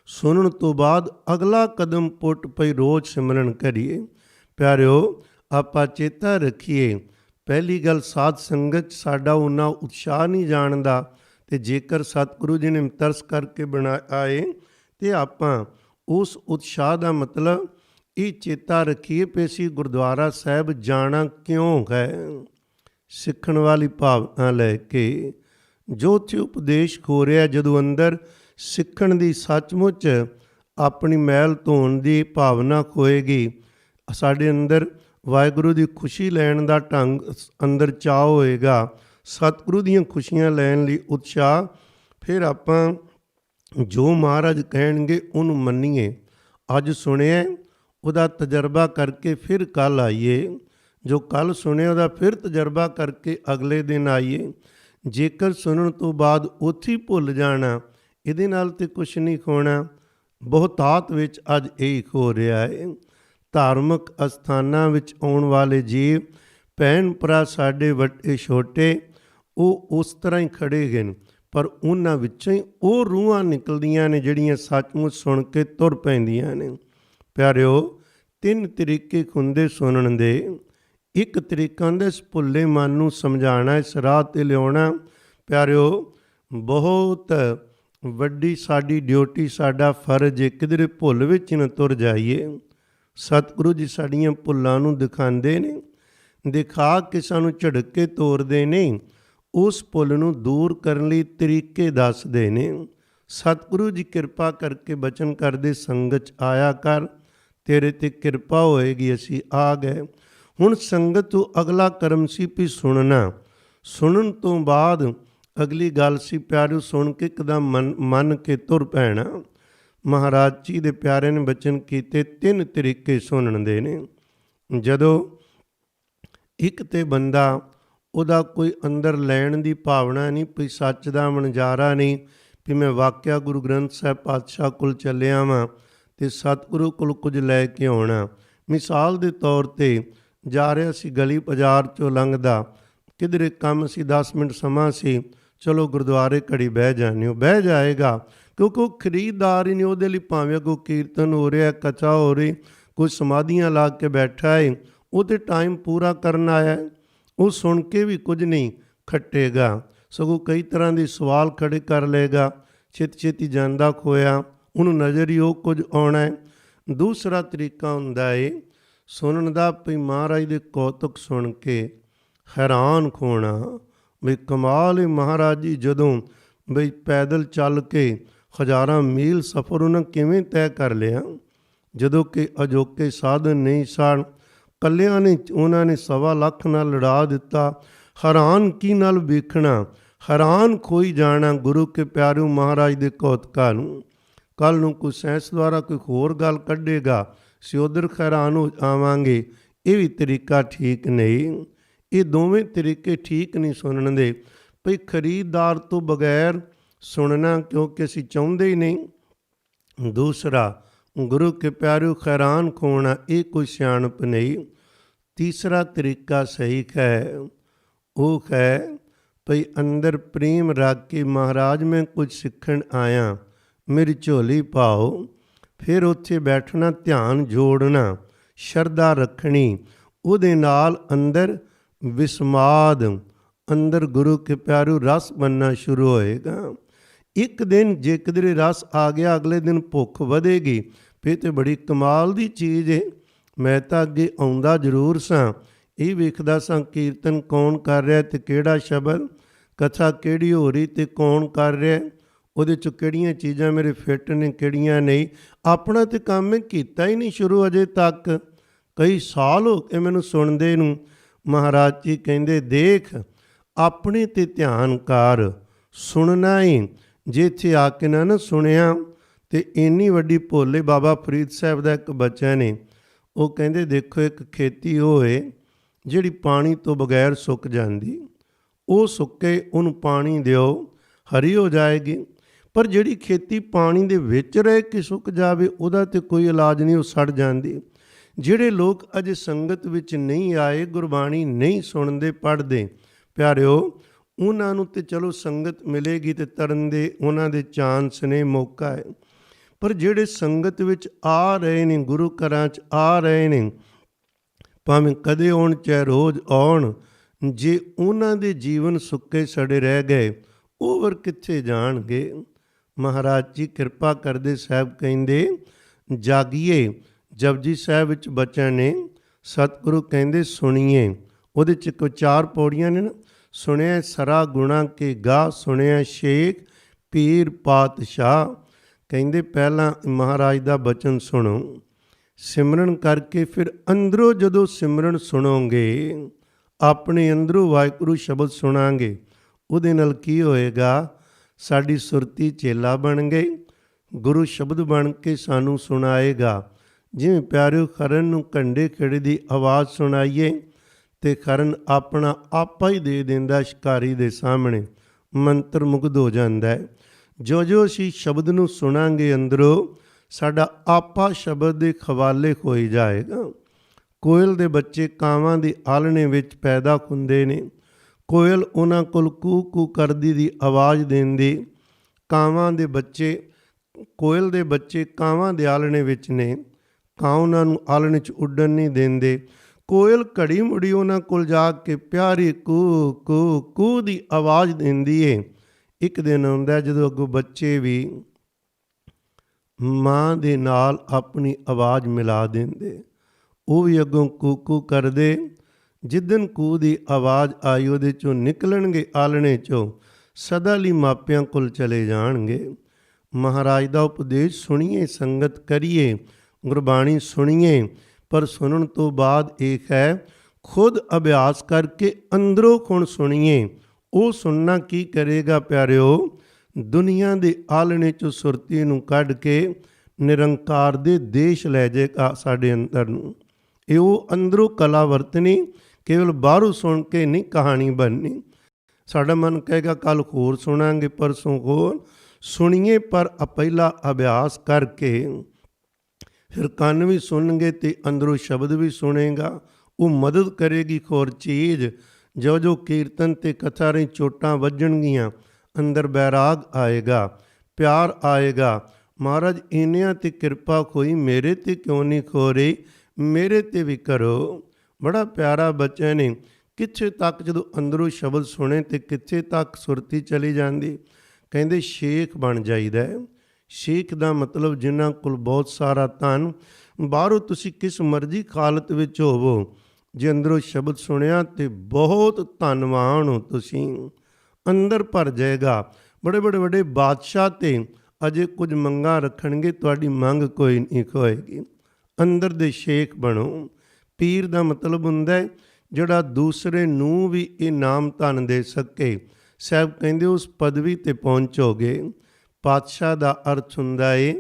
सुनन तो बाद अगला कदम पुट पई रोज़ सिमरन करिए। प्यारिओ आपां चेता रखिए, पहली गल साध संगत साडा उन्ना उत्साह नहीं जानदा, ते जेकर सतगुरु जी ने तरस करके बनाए तो आपां उस उत्साह का मतलब ये चेता रखिए भी असीं गुरुद्वारा साहब जाना क्यों है। सिखण वाली भावना लैके जो उत्थे उपदेश हो रहा, जदों अंदर सिखण दी सचमुच अपनी मैल धोण दी भावना होएगी, साडे अंदर वाहिगुरू की खुशी लैण का ढंग अंदर चाह होएगा, सतगुरु दीयां खुशियां लैण लई उत्साह, फिर आपां जो महाराज कहणगे उहनूं मन्नीए। अज सुनिया उहदा तजर्बा करके फिर कल आइए, जो कल सुनिया उहदा फिर तजर्बा करके अगले दिन आइए। जेकर सुनन तो बाद उत्थे ही भुल जाना, इहदे नाल ते कुछ नहीं होना। बहुतात विच अज यही हो रहा है। धार्मिक अस्थानां विच आउण वाले जीव भैन भरा साडे वड्डे छोटे, वो उस तरह ही खड़े गए, पर उन्हां विचों ही वो रूहां निकलदियां ने जिहड़ियां सचमुच सुन के तुर पैंदियां ने। प्यारिओ तीन तरीके हुंदे सुनन दे। एक तरीका हुंदा इस भुल्ले मन नूं समझाना, इस राह ते लिआउणा। प्यारिओ बहुत वड्डी साडी ड्यूटी, साडा फर्ज है, किधरे भुल विच न तुर जाइए। सतगुरु जी साड़ियाँ भुल्लां नूं दिखांदे ने, दिखा के सानू झड़क के तोरदे ने, उस भुल नूं दूर करन लई तरीके दसदे ने। सतगुरु जी किरपा करके बचन करदे, संगत आया कर, तेरे ते किरपा होएगी, असी आ गए। हुण संगत तो अगला कर्म सी भी सुनना, सुनन तो बाद अगली गल सी प्यारिओ सुन के एकदम मन के तुर पैना। महाराज जी दे प्यारे ने बचन कीते, तीन तरीके सुनन दे ने। जदों एक ते बंदा उहदा कोई अंदर लैण दी भावना नहीं, कोई सच दा मनजारा नहीं भी मैं वाकिया गुरु ग्रंथ साहिब पातशाह कोल चलिया वां ते सतगुरु कोल कुछ लैके आउणा। मिसाल दे तौर ते जा रहा सी, गली बाजार चों लंघदा, किधरे काम सी, 10 मिनट समा सी, चलो गुरुद्वारे घड़ी बह जाने, बह जाएगा, ਕਿਉਂਕਿ ਉਹ ਖਰੀਦਦਾਰ ਹੀ ਨਹੀਂ। ਉਹਦੇ ਲਈ ਭਾਵੇਂ ਕੋਈ ਕੀਰਤਨ ਹੋ ਰਿਹਾ, ਕਥਾ ਹੋ ਰਹੀ, ਕੋਈ ਸਮਾਧੀਆਂ ਲਾ ਕੇ ਬੈਠਾ ਹੈ, ਉਹ ਤਾਂ ਟਾਈਮ ਪੂਰਾ ਕਰਨ ਆਇਆ, ਉਹ ਸੁਣ ਕੇ ਵੀ ਕੁਝ ਨਹੀਂ ਖੱਟੇਗਾ, ਸਗੋਂ ਕਈ ਤਰ੍ਹਾਂ ਦੇ ਸਵਾਲ ਖੜੇ ਕਰ ਲਏਗਾ। ਛੇਤੀ ਛੇਤੀ ਜਾਂਦਾ ਖੋਇਆ, ਉਹਨੂੰ ਨਜ਼ਰ ਹੀ ਉਹ ਕੁਝ ਆਉਣਾ ਹੈ। ਦੂਸਰਾ ਤਰੀਕਾ ਹੁੰਦਾ ਹੈ ਸੁਣਨ ਦਾ, ਵੀ ਮਹਾਰਾਜ ਦੇ ਕੌਤਕ ਸੁਣ ਕੇ ਹੈਰਾਨ ਹੋਣਾ, ਵੀ ਕਮਾਲ ਹੈ ਮਹਾਰਾਜ ਜੀ, ਜਦੋਂ ਬਈ ਪੈਦਲ ਚੱਲ ਕੇ ਹਜ਼ਾਰਾਂ ਮੀਲ ਸਫ਼ਰ ਉਹਨਾਂ ਕਿਵੇਂ ਤੈਅ ਕਰ ਲਿਆ, ਜਦੋਂ ਕਿ ਅਜੋਕੇ ਸਾਧਨ ਨਹੀਂ ਸਨ। ਕੱਲਿਆਂ ਨੇ ਉਹਨਾਂ ਨੇ 1.25 ਲੱਖ ਨਾਲ ਲੜਾ ਦਿੱਤਾ। ਹੈਰਾਨ ਕੀ ਨਾਲ ਵੇਖਣਾ, ਹੈਰਾਨ ਖੋਈ ਜਾਣਾ ਗੁਰੂ ਕੇ ਪਿਆਰਿਓ ਮਹਾਰਾਜ ਦੇ ਕੌਤਕਾਂ ਨੂੰ। ਕੱਲ੍ਹ ਨੂੰ ਕੋਈ ਸਾਇੰਸ ਦੁਆਰਾ ਕੋਈ ਹੋਰ ਗੱਲ ਕੱਢੇਗਾ, ਅਸੀਂ ਉੱਧਰ ਹੈਰਾਨ ਹੋ ਆਵਾਂਗੇ। ਇਹ ਵੀ ਤਰੀਕਾ ਠੀਕ ਨਹੀਂ। ਇਹ ਦੋਵੇਂ ਤਰੀਕੇ ਠੀਕ ਨਹੀਂ ਸੁਣਨ ਦੇ। ਭਈ ਖਰੀਦਦਾਰ ਤੋਂ ਬਗੈਰ ਸੁਣਨਾ, ਕਿਉਂਕਿ ਅਸੀਂ ਚਾਹੁੰਦੇ ਹੀ ਨਹੀਂ। ਦੂਸਰਾ, ਗੁਰੂ ਕੇ ਪਿਆਰਿਓ ਹੈਰਾਨ ਖੋਣਾ, ਇਹ ਕੋਈ ਸਿਆਣਪ ਨਹੀਂ। ਤੀਸਰਾ ਤਰੀਕਾ ਸਹੀ ਹੈ, ਉਹ ਹੈ ਭਈ ਅੰਦਰ ਪ੍ਰੇਮ ਰੱਖ ਕੇ ਮਹਾਰਾਜ ਮੈਂ ਕੁਝ ਸਿੱਖਣ ਆਇਆ, ਮੇਰੀ ਝੋਲੀ ਪਾਓ। ਫਿਰ ਉੱਥੇ ਬੈਠਣਾ, ਧਿਆਨ ਜੋੜਨਾ, ਸ਼ਰਧਾ ਰੱਖਣੀ, ਉਹਦੇ ਨਾਲ ਅੰਦਰ ਵਿਸਮਾਦ, ਅੰਦਰ ਗੁਰੂ ਕੇ ਪਿਆਰਿਓ ਰਸ ਬਣਨਾ ਸ਼ੁਰੂ ਹੋਏਗਾ। ਇੱਕ ਦਿਨ ਜੇ ਕਿਧਰੇ ਰਸ ਆ ਗਿਆ, ਅਗਲੇ ਦਿਨ ਭੁੱਖ ਵਧੇਗੀ, ਫਿਰ ਤੇ ਬੜੀ ਕਮਾਲ ਦੀ ਚੀਜ਼ ਹੈ। ਮੈਂ ਤਾਂ ਅੱਗੇ ਆਉਂਦਾ ਜ਼ਰੂਰ ਸਾਂ, ਇਹ ਵੇਖਦਾ ਸਾਂ ਕੀਰਤਨ ਕੌਣ ਕਰ ਰਿਹਾ ਅਤੇ ਕਿਹੜਾ ਸ਼ਬਦ, ਕਥਾ ਕਿਹੜੀ ਹੋ ਰਹੀ ਅਤੇ ਕੌਣ ਕਰ ਰਿਹਾ, ਉਹਦੇ 'ਚੋਂ ਕਿਹੜੀਆਂ ਚੀਜ਼ਾਂ ਮੇਰੇ ਫਿੱਟ ਨੇ, ਕਿਹੜੀਆਂ ਨਹੀਂ। ਆਪਣਾ ਤਾਂ ਕੰਮ ਮੈਂ ਕੀਤਾ ਹੀ ਨਹੀਂ ਸ਼ੁਰੂ ਅਜੇ ਤੱਕ, ਕਈ ਸਾਲ ਹੋ ਗਏ ਮੈਨੂੰ ਸੁਣਦੇ ਨੂੰ। ਮਹਾਰਾਜ ਜੀ ਕਹਿੰਦੇ ਦੇਖ ਆਪਣੇ 'ਤੇ ਧਿਆਨ ਕਰ, ਸੁਣਨਾ ਹੀ। ਜੇ ਇੱਥੇ ਆ ਕੇ ਨਾ ਸੁਣਿਆ ਅਤੇ ਇੰਨੀ ਵੱਡੀ ਭੋਲੇ ਬਾਬਾ ਫਰੀਦ ਸਾਹਿਬ ਦਾ ਇੱਕ ਬਚਨ ਹੈ, ਉਹ ਕਹਿੰਦੇ ਦੇਖੋ ਇੱਕ ਖੇਤੀ ਹੋਏ ਜਿਹੜੀ ਪਾਣੀ ਤੋਂ ਬਗੈਰ ਸੁੱਕ ਜਾਂਦੀ, ਉਹ ਸੁੱਕੇ ਉਹਨੂੰ ਪਾਣੀ ਦਿਓ ਹਰੀ ਹੋ ਜਾਏਗੀ। ਪਰ ਜਿਹੜੀ ਖੇਤੀ ਪਾਣੀ ਦੇ ਵਿੱਚ ਰਹਿ ਕੇ ਸੁੱਕ ਜਾਵੇ, ਉਹਦਾ ਤਾਂ ਕੋਈ ਇਲਾਜ ਨਹੀਂ, ਉਹ ਸੜ ਜਾਂਦੀ। ਜਿਹੜੇ ਲੋਕ ਅਜੇ ਸੰਗਤ ਵਿੱਚ ਨਹੀਂ ਆਏ, ਗੁਰਬਾਣੀ ਨਹੀਂ ਸੁਣਦੇ ਪੜ੍ਹਦੇ, ਪਿਆਰਿਓ ਉਹਨਾਂ ਨੂੰ ਤਾਂ ਚਲੋ ਸੰਗਤ ਮਿਲੇਗੀ ਅਤੇ ਤਰਨ ਦੇ ਉਹਨਾਂ ਦੇ ਚਾਂਸ ਨੇ, ਮੌਕਾ ਹੈ। ਪਰ ਜਿਹੜੇ ਸੰਗਤ ਵਿੱਚ ਆ ਰਹੇ ਨੇ, ਗੁਰੂ ਘਰਾਂ 'ਚ ਆ ਰਹੇ ਨੇ, ਭਾਵੇਂ ਕਦੇ ਆਉਣ ਚਾਹੇ ਰੋਜ਼ ਆਉਣ, ਜੇ ਉਹਨਾਂ ਦੇ ਜੀਵਨ ਸੁੱਕੇ ਸੜੇ ਰਹਿ ਗਏ, ਉਹ ਵਰ ਕਿੱਥੇ ਜਾਣਗੇ। ਮਹਾਰਾਜ ਜੀ ਕਿਰਪਾ ਕਰਦੇ ਸਾਹਿਬ ਕਹਿੰਦੇ ਜਾਗੀਏ, ਜਪਜੀ ਸਾਹਿਬ ਵਿੱਚ ਬਚਨ ਨੇ, ਸਤਿਗੁਰੂ ਕਹਿੰਦੇ ਸੁਣੀਏ। ਉਹਦੇ 'ਚ ਕੋਈ 4 ਪੌੜੀਆਂ ਨੇ ਨਾ, ਸੁਣਿਆ ਸਰਾ ਗੁਣਾ ਕੇ ਗਾ, ਸੁਣਿਆ ਸ਼ੇਖ ਪੀਰ ਪਾਤਸ਼ਾਹ। ਕਹਿੰਦੇ ਪਹਿਲਾਂ ਮਹਾਰਾਜ ਦਾ ਬਚਨ ਸੁਣੋ, ਸਿਮਰਨ ਕਰਕੇ ਫਿਰ ਅੰਦਰੋਂ ਜਦੋਂ ਸਿਮਰਨ ਸੁਣੋਗੇ, ਆਪਣੇ ਅੰਦਰੋਂ ਵਾਹਿਗੁਰੂ ਸ਼ਬਦ ਸੁਣਾਂਗੇ, ਉਹਦੇ ਨਾਲ ਕੀ ਹੋਏਗਾ, ਸਾਡੀ ਸੁਰਤੀ ਚੇਲਾ ਬਣ ਗਈ, ਗੁਰੂ ਸ਼ਬਦ ਬਣ ਕੇ ਸਾਨੂੰ ਸੁਣਾਏਗਾ। ਜਿਵੇਂ ਪਿਆਰਿਓ ਖਰਨ ਨੂੰ ਕੰਡੇ ਖੇੜੇ ਦੀ ਆਵਾਜ਼ ਸੁਣਾਈਏ ਅਤੇ ਖਰਨ ਆਪਣਾ ਆਪਾ ਹੀ ਦੇ ਦਿੰਦਾ ਸ਼ਿਕਾਰੀ ਦੇ ਸਾਹਮਣੇ, ਮੰਤਰ ਮੁਗਧ ਹੋ ਜਾਂਦਾ ਹੈ। ਜੋ ਜੋ ਅਸੀਂ ਸ਼ਬਦ ਨੂੰ ਸੁਣਾਂਗੇ, ਅੰਦਰੋਂ ਸਾਡਾ ਆਪਾ ਸ਼ਬਦ ਦੇ ਖਵਾਲੇ ਹੋਈ ਜਾਏਗਾ। ਕੋਇਲ ਦੇ ਬੱਚੇ ਕਾਵਾਂ ਦੇ ਆਲਣੇ ਵਿੱਚ ਪੈਦਾ ਹੁੰਦੇ ਨੇ, ਕੋਇਲ ਉਹਨਾਂ ਕੋਲ ਕੂ ਕੂ ਕਰਦੀ ਦੀ ਆਵਾਜ਼ ਦਿੰਦੀ। ਕਾਵਾਂ ਦੇ ਬੱਚੇ, ਕੋਇਲ ਦੇ ਬੱਚੇ ਕਾਵਾਂ ਦੇ ਆਲਣੇ ਵਿੱਚ ਨੇ, ਕਾਂ ਉਹਨਾਂ ਨੂੰ ਆਲਣੇ 'ਚ ਉੱਡਣ ਨਹੀਂ ਦਿੰਦੇ। ਕੋਇਲ ਘੜੀ ਮੁੜੀ ਉਹਨਾਂ ਕੋਲ ਜਾ ਕੇ ਪਿਆਰੀ ਕੂ ਕੂ ਕੂ ਦੀ ਆਵਾਜ਼ ਦਿੰਦੀ ਏ। ਇੱਕ ਦਿਨ ਆਉਂਦਾ ਜਦੋਂ ਅੱਗੋਂ ਬੱਚੇ ਵੀ ਮਾਂ ਦੇ ਨਾਲ ਆਪਣੀ ਆਵਾਜ਼ ਮਿਲਾ ਦਿੰਦੇ, ਉਹ ਵੀ ਅੱਗੋਂ ਕੂ ਕੂ ਕਰਦੇ। ਜਿੱਦਣ ਕੂ ਦੀ ਆਵਾਜ਼ ਆਈ, ਉਹਦੇ 'ਚੋਂ ਨਿਕਲਣਗੇ ਆਲਣੇ 'ਚੋਂ, ਸਦਾ ਲਈ ਮਾਪਿਆਂ ਕੋਲ ਚਲੇ ਜਾਣਗੇ। ਮਹਾਰਾਜ ਦਾ ਉਪਦੇਸ਼ ਸੁਣੀਏ, ਸੰਗਤ ਕਰੀਏ, ਗੁਰਬਾਣੀ ਸੁਣੀਏ, ਪਰ ਸੁਣਨ ਤੋਂ ਬਾਅਦ ਇਹ ਹੈ ਖੁਦ ਅਭਿਆਸ ਕਰਕੇ ਅੰਦਰੋਂ ਹੁਣ ਸੁਣੀਏ। ਉਹ ਸੁਣਨਾ ਕੀ ਕਰੇਗਾ ਪਿਆਰਿਓ, ਦੁਨੀਆ ਦੇ ਆਲਣੇ 'ਚੋਂ ਸੁਰਤੀ ਨੂੰ ਕੱਢ ਕੇ ਨਿਰੰਕਾਰ ਦੇ ਦੇਸ਼ ਲੈ ਜਾਏਗਾ ਸਾਡੇ ਅੰਦਰ ਨੂੰ। ਇਹ ਉਹ ਅੰਦਰੋਂ ਕਲਾ ਵਰਤਣੀ, ਕੇਵਲ ਬਾਹਰੋਂ ਸੁਣ ਕੇ ਨਹੀਂ ਕਹਾਣੀ ਬਣਨੀ। ਸਾਡਾ ਮਨ ਕਹੇਗਾ ਕੱਲ੍ਹ ਹੋਰ ਸੁਣਾਂਗੇ, ਪਰਸੋਂ ਹੋਰ ਸੁਣੀਏ, ਪਰ ਪਹਿਲਾ ਅਭਿਆਸ ਕਰਕੇ ਫਿਰ ਕੰਨ ਵੀ ਸੁਣਨਗੇ ਅਤੇ ਅੰਦਰੋਂ ਸ਼ਬਦ ਵੀ ਸੁਣੇਗਾ। ਉਹ ਮਦਦ ਕਰੇਗੀ ਹੋਰ ਚੀਜ਼। ਜੋ ਕੀਰਤਨ ਅਤੇ ਕਥਾ ਰਹੀ ਚੋਟਾਂ ਵੱਜਣਗੀਆਂ, ਅੰਦਰ ਬੈਰਾਗ ਆਏਗਾ, ਪਿਆਰ ਆਏਗਾ। ਮਹਾਰਾਜ ਇੰਨਿਆਂ ਤੇ ਕਿਰਪਾ ਕੋਈ ਮੇਰੇ ਤੇ ਕਿਉਂ ਨਹੀਂ ਖੋ ਰਹੀ, ਮੇਰੇ ਤੇ ਵੀ ਕਰੋ। ਬੜਾ ਪਿਆਰਾ ਬਚਨ ਹੈ। ਕਿੱਥੇ ਤੱਕ ਜਦੋਂ ਅੰਦਰੋਂ ਸ਼ਬਦ ਸੁਣੇ ਤੇ ਕਿੱਥੇ ਤੱਕ ਸੁਰਤੀ ਚਲੀ ਜਾਂਦੀ। ਕਹਿੰਦੇ ਸ਼ੇਖ ਬਣ ਜਾਈਦਾ ਹੈ। ਸ਼ੇਖ ਦਾ ਮਤਲਬ ਜਿਨ੍ਹਾਂ ਕੋਲ ਬਹੁਤ ਸਾਰਾ ਧਨ, ਬਾਹਰੋਂ ਤੁਸੀਂ ਕਿਸ ਮਰਜ਼ੀ ਹਾਲਤ ਵਿੱਚ ਹੋਵੋ, ਜੇ ਅੰਦਰੋਂ ਸ਼ਬਦ ਸੁਣਿਆ ਤੇ ਬਹੁਤ ਧਨਵਾਨ ਹੋ ਤੁਸੀਂ, ਅੰਦਰ ਭਰ ਜਾਏਗਾ। ਬੜੇ ਬੜੇ ਵੱਡੇ ਬਾਦਸ਼ਾਹ ਤੇ ਅਜੇ ਕੁਝ ਮੰਗਾਂ ਰੱਖਣਗੇ, ਤੁਹਾਡੀ ਮੰਗ ਕੋਈ ਨਹੀਂ ਹੋਏਗੀ। ਅੰਦਰ ਦੇ ਸ਼ੇਖ ਬਣੋ। ਪੀਰ ਦਾ ਮਤਲਬ ਹੁੰਦਾ ਹੈ ਜਿਹੜਾ ਦੂਸਰੇ ਨੂੰ ਵੀ ਇਹ ਨਾਮ ਧਨ ਦੇ ਸਕੇ। ਸਾਹਿਬ ਕਹਿੰਦੇ ਉਸ ਪਦਵੀ ਤੇ ਪਹੁੰਚੋਗੇ। ਪਾਤਸ਼ਾਹ ਦਾ ਅਰਥ ਹੁੰਦਾ ਏ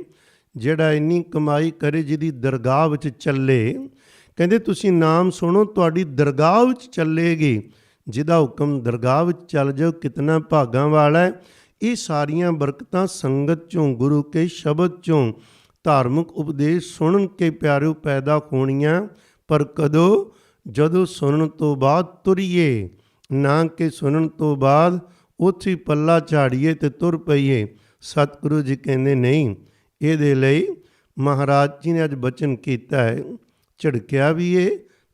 ਜਿਹੜਾ ਇੰਨੀ ਕਮਾਈ ਕਰੇ ਜਿਹਦੀ ਦਰਗਾਹ ਵਿੱਚ ਚੱਲੇ। ਕਹਿੰਦੇ ਤੁਸੀਂ ਨਾਮ ਸੁਣੋ, ਤੁਹਾਡੀ ਦਰਗਾਹ ਵਿੱਚ ਚੱਲੇਗੀ। ਜਿਹਦਾ ਹੁਕਮ ਦਰਗਾਹ ਵਿੱਚ ਚੱਲ ਜਾਓ, ਕਿਤਨਾ ਭਾਗਾਂ ਵਾਲਾ ਹੈ। ਇਹ ਸਾਰੀਆਂ ਬਰਕਤਾਂ ਸੰਗਤ ਚੋਂ, ਗੁਰੂ ਕੇ ਸ਼ਬਦ ਚੋਂ, ਧਾਰਮਿਕ ਉਪਦੇਸ਼ ਸੁਣ ਕੇ ਪਿਆਰਿਓ ਪੈਦਾ ਹੋਣੀਆਂ। ਪਰ ਕਦੋਂ? ਜਦੋਂ ਸੁਣਨ ਤੋਂ ਬਾਅਦ ਤੁਰੀਏ, ਨਾ ਕਿ ਸੁਣਨ ਤੋਂ ਬਾਅਦ ਉੱਥੇ ਪੱਲਾ ਝਾੜੀਏ ਤੇ ਤੁਰ ਪਈਏ। ਸਤਿਗੁਰੂ ਜੀ ਕਹਿੰਦੇ ਨਹੀਂ, ਇਹਦੇ ਲਈ ਮਹਾਰਾਜ ਜੀ ਨੇ ਅੱਜ ਬਚਨ ਕੀਤਾ ਹੈ, ਝਿੜਕਿਆ ਵੀ ਏ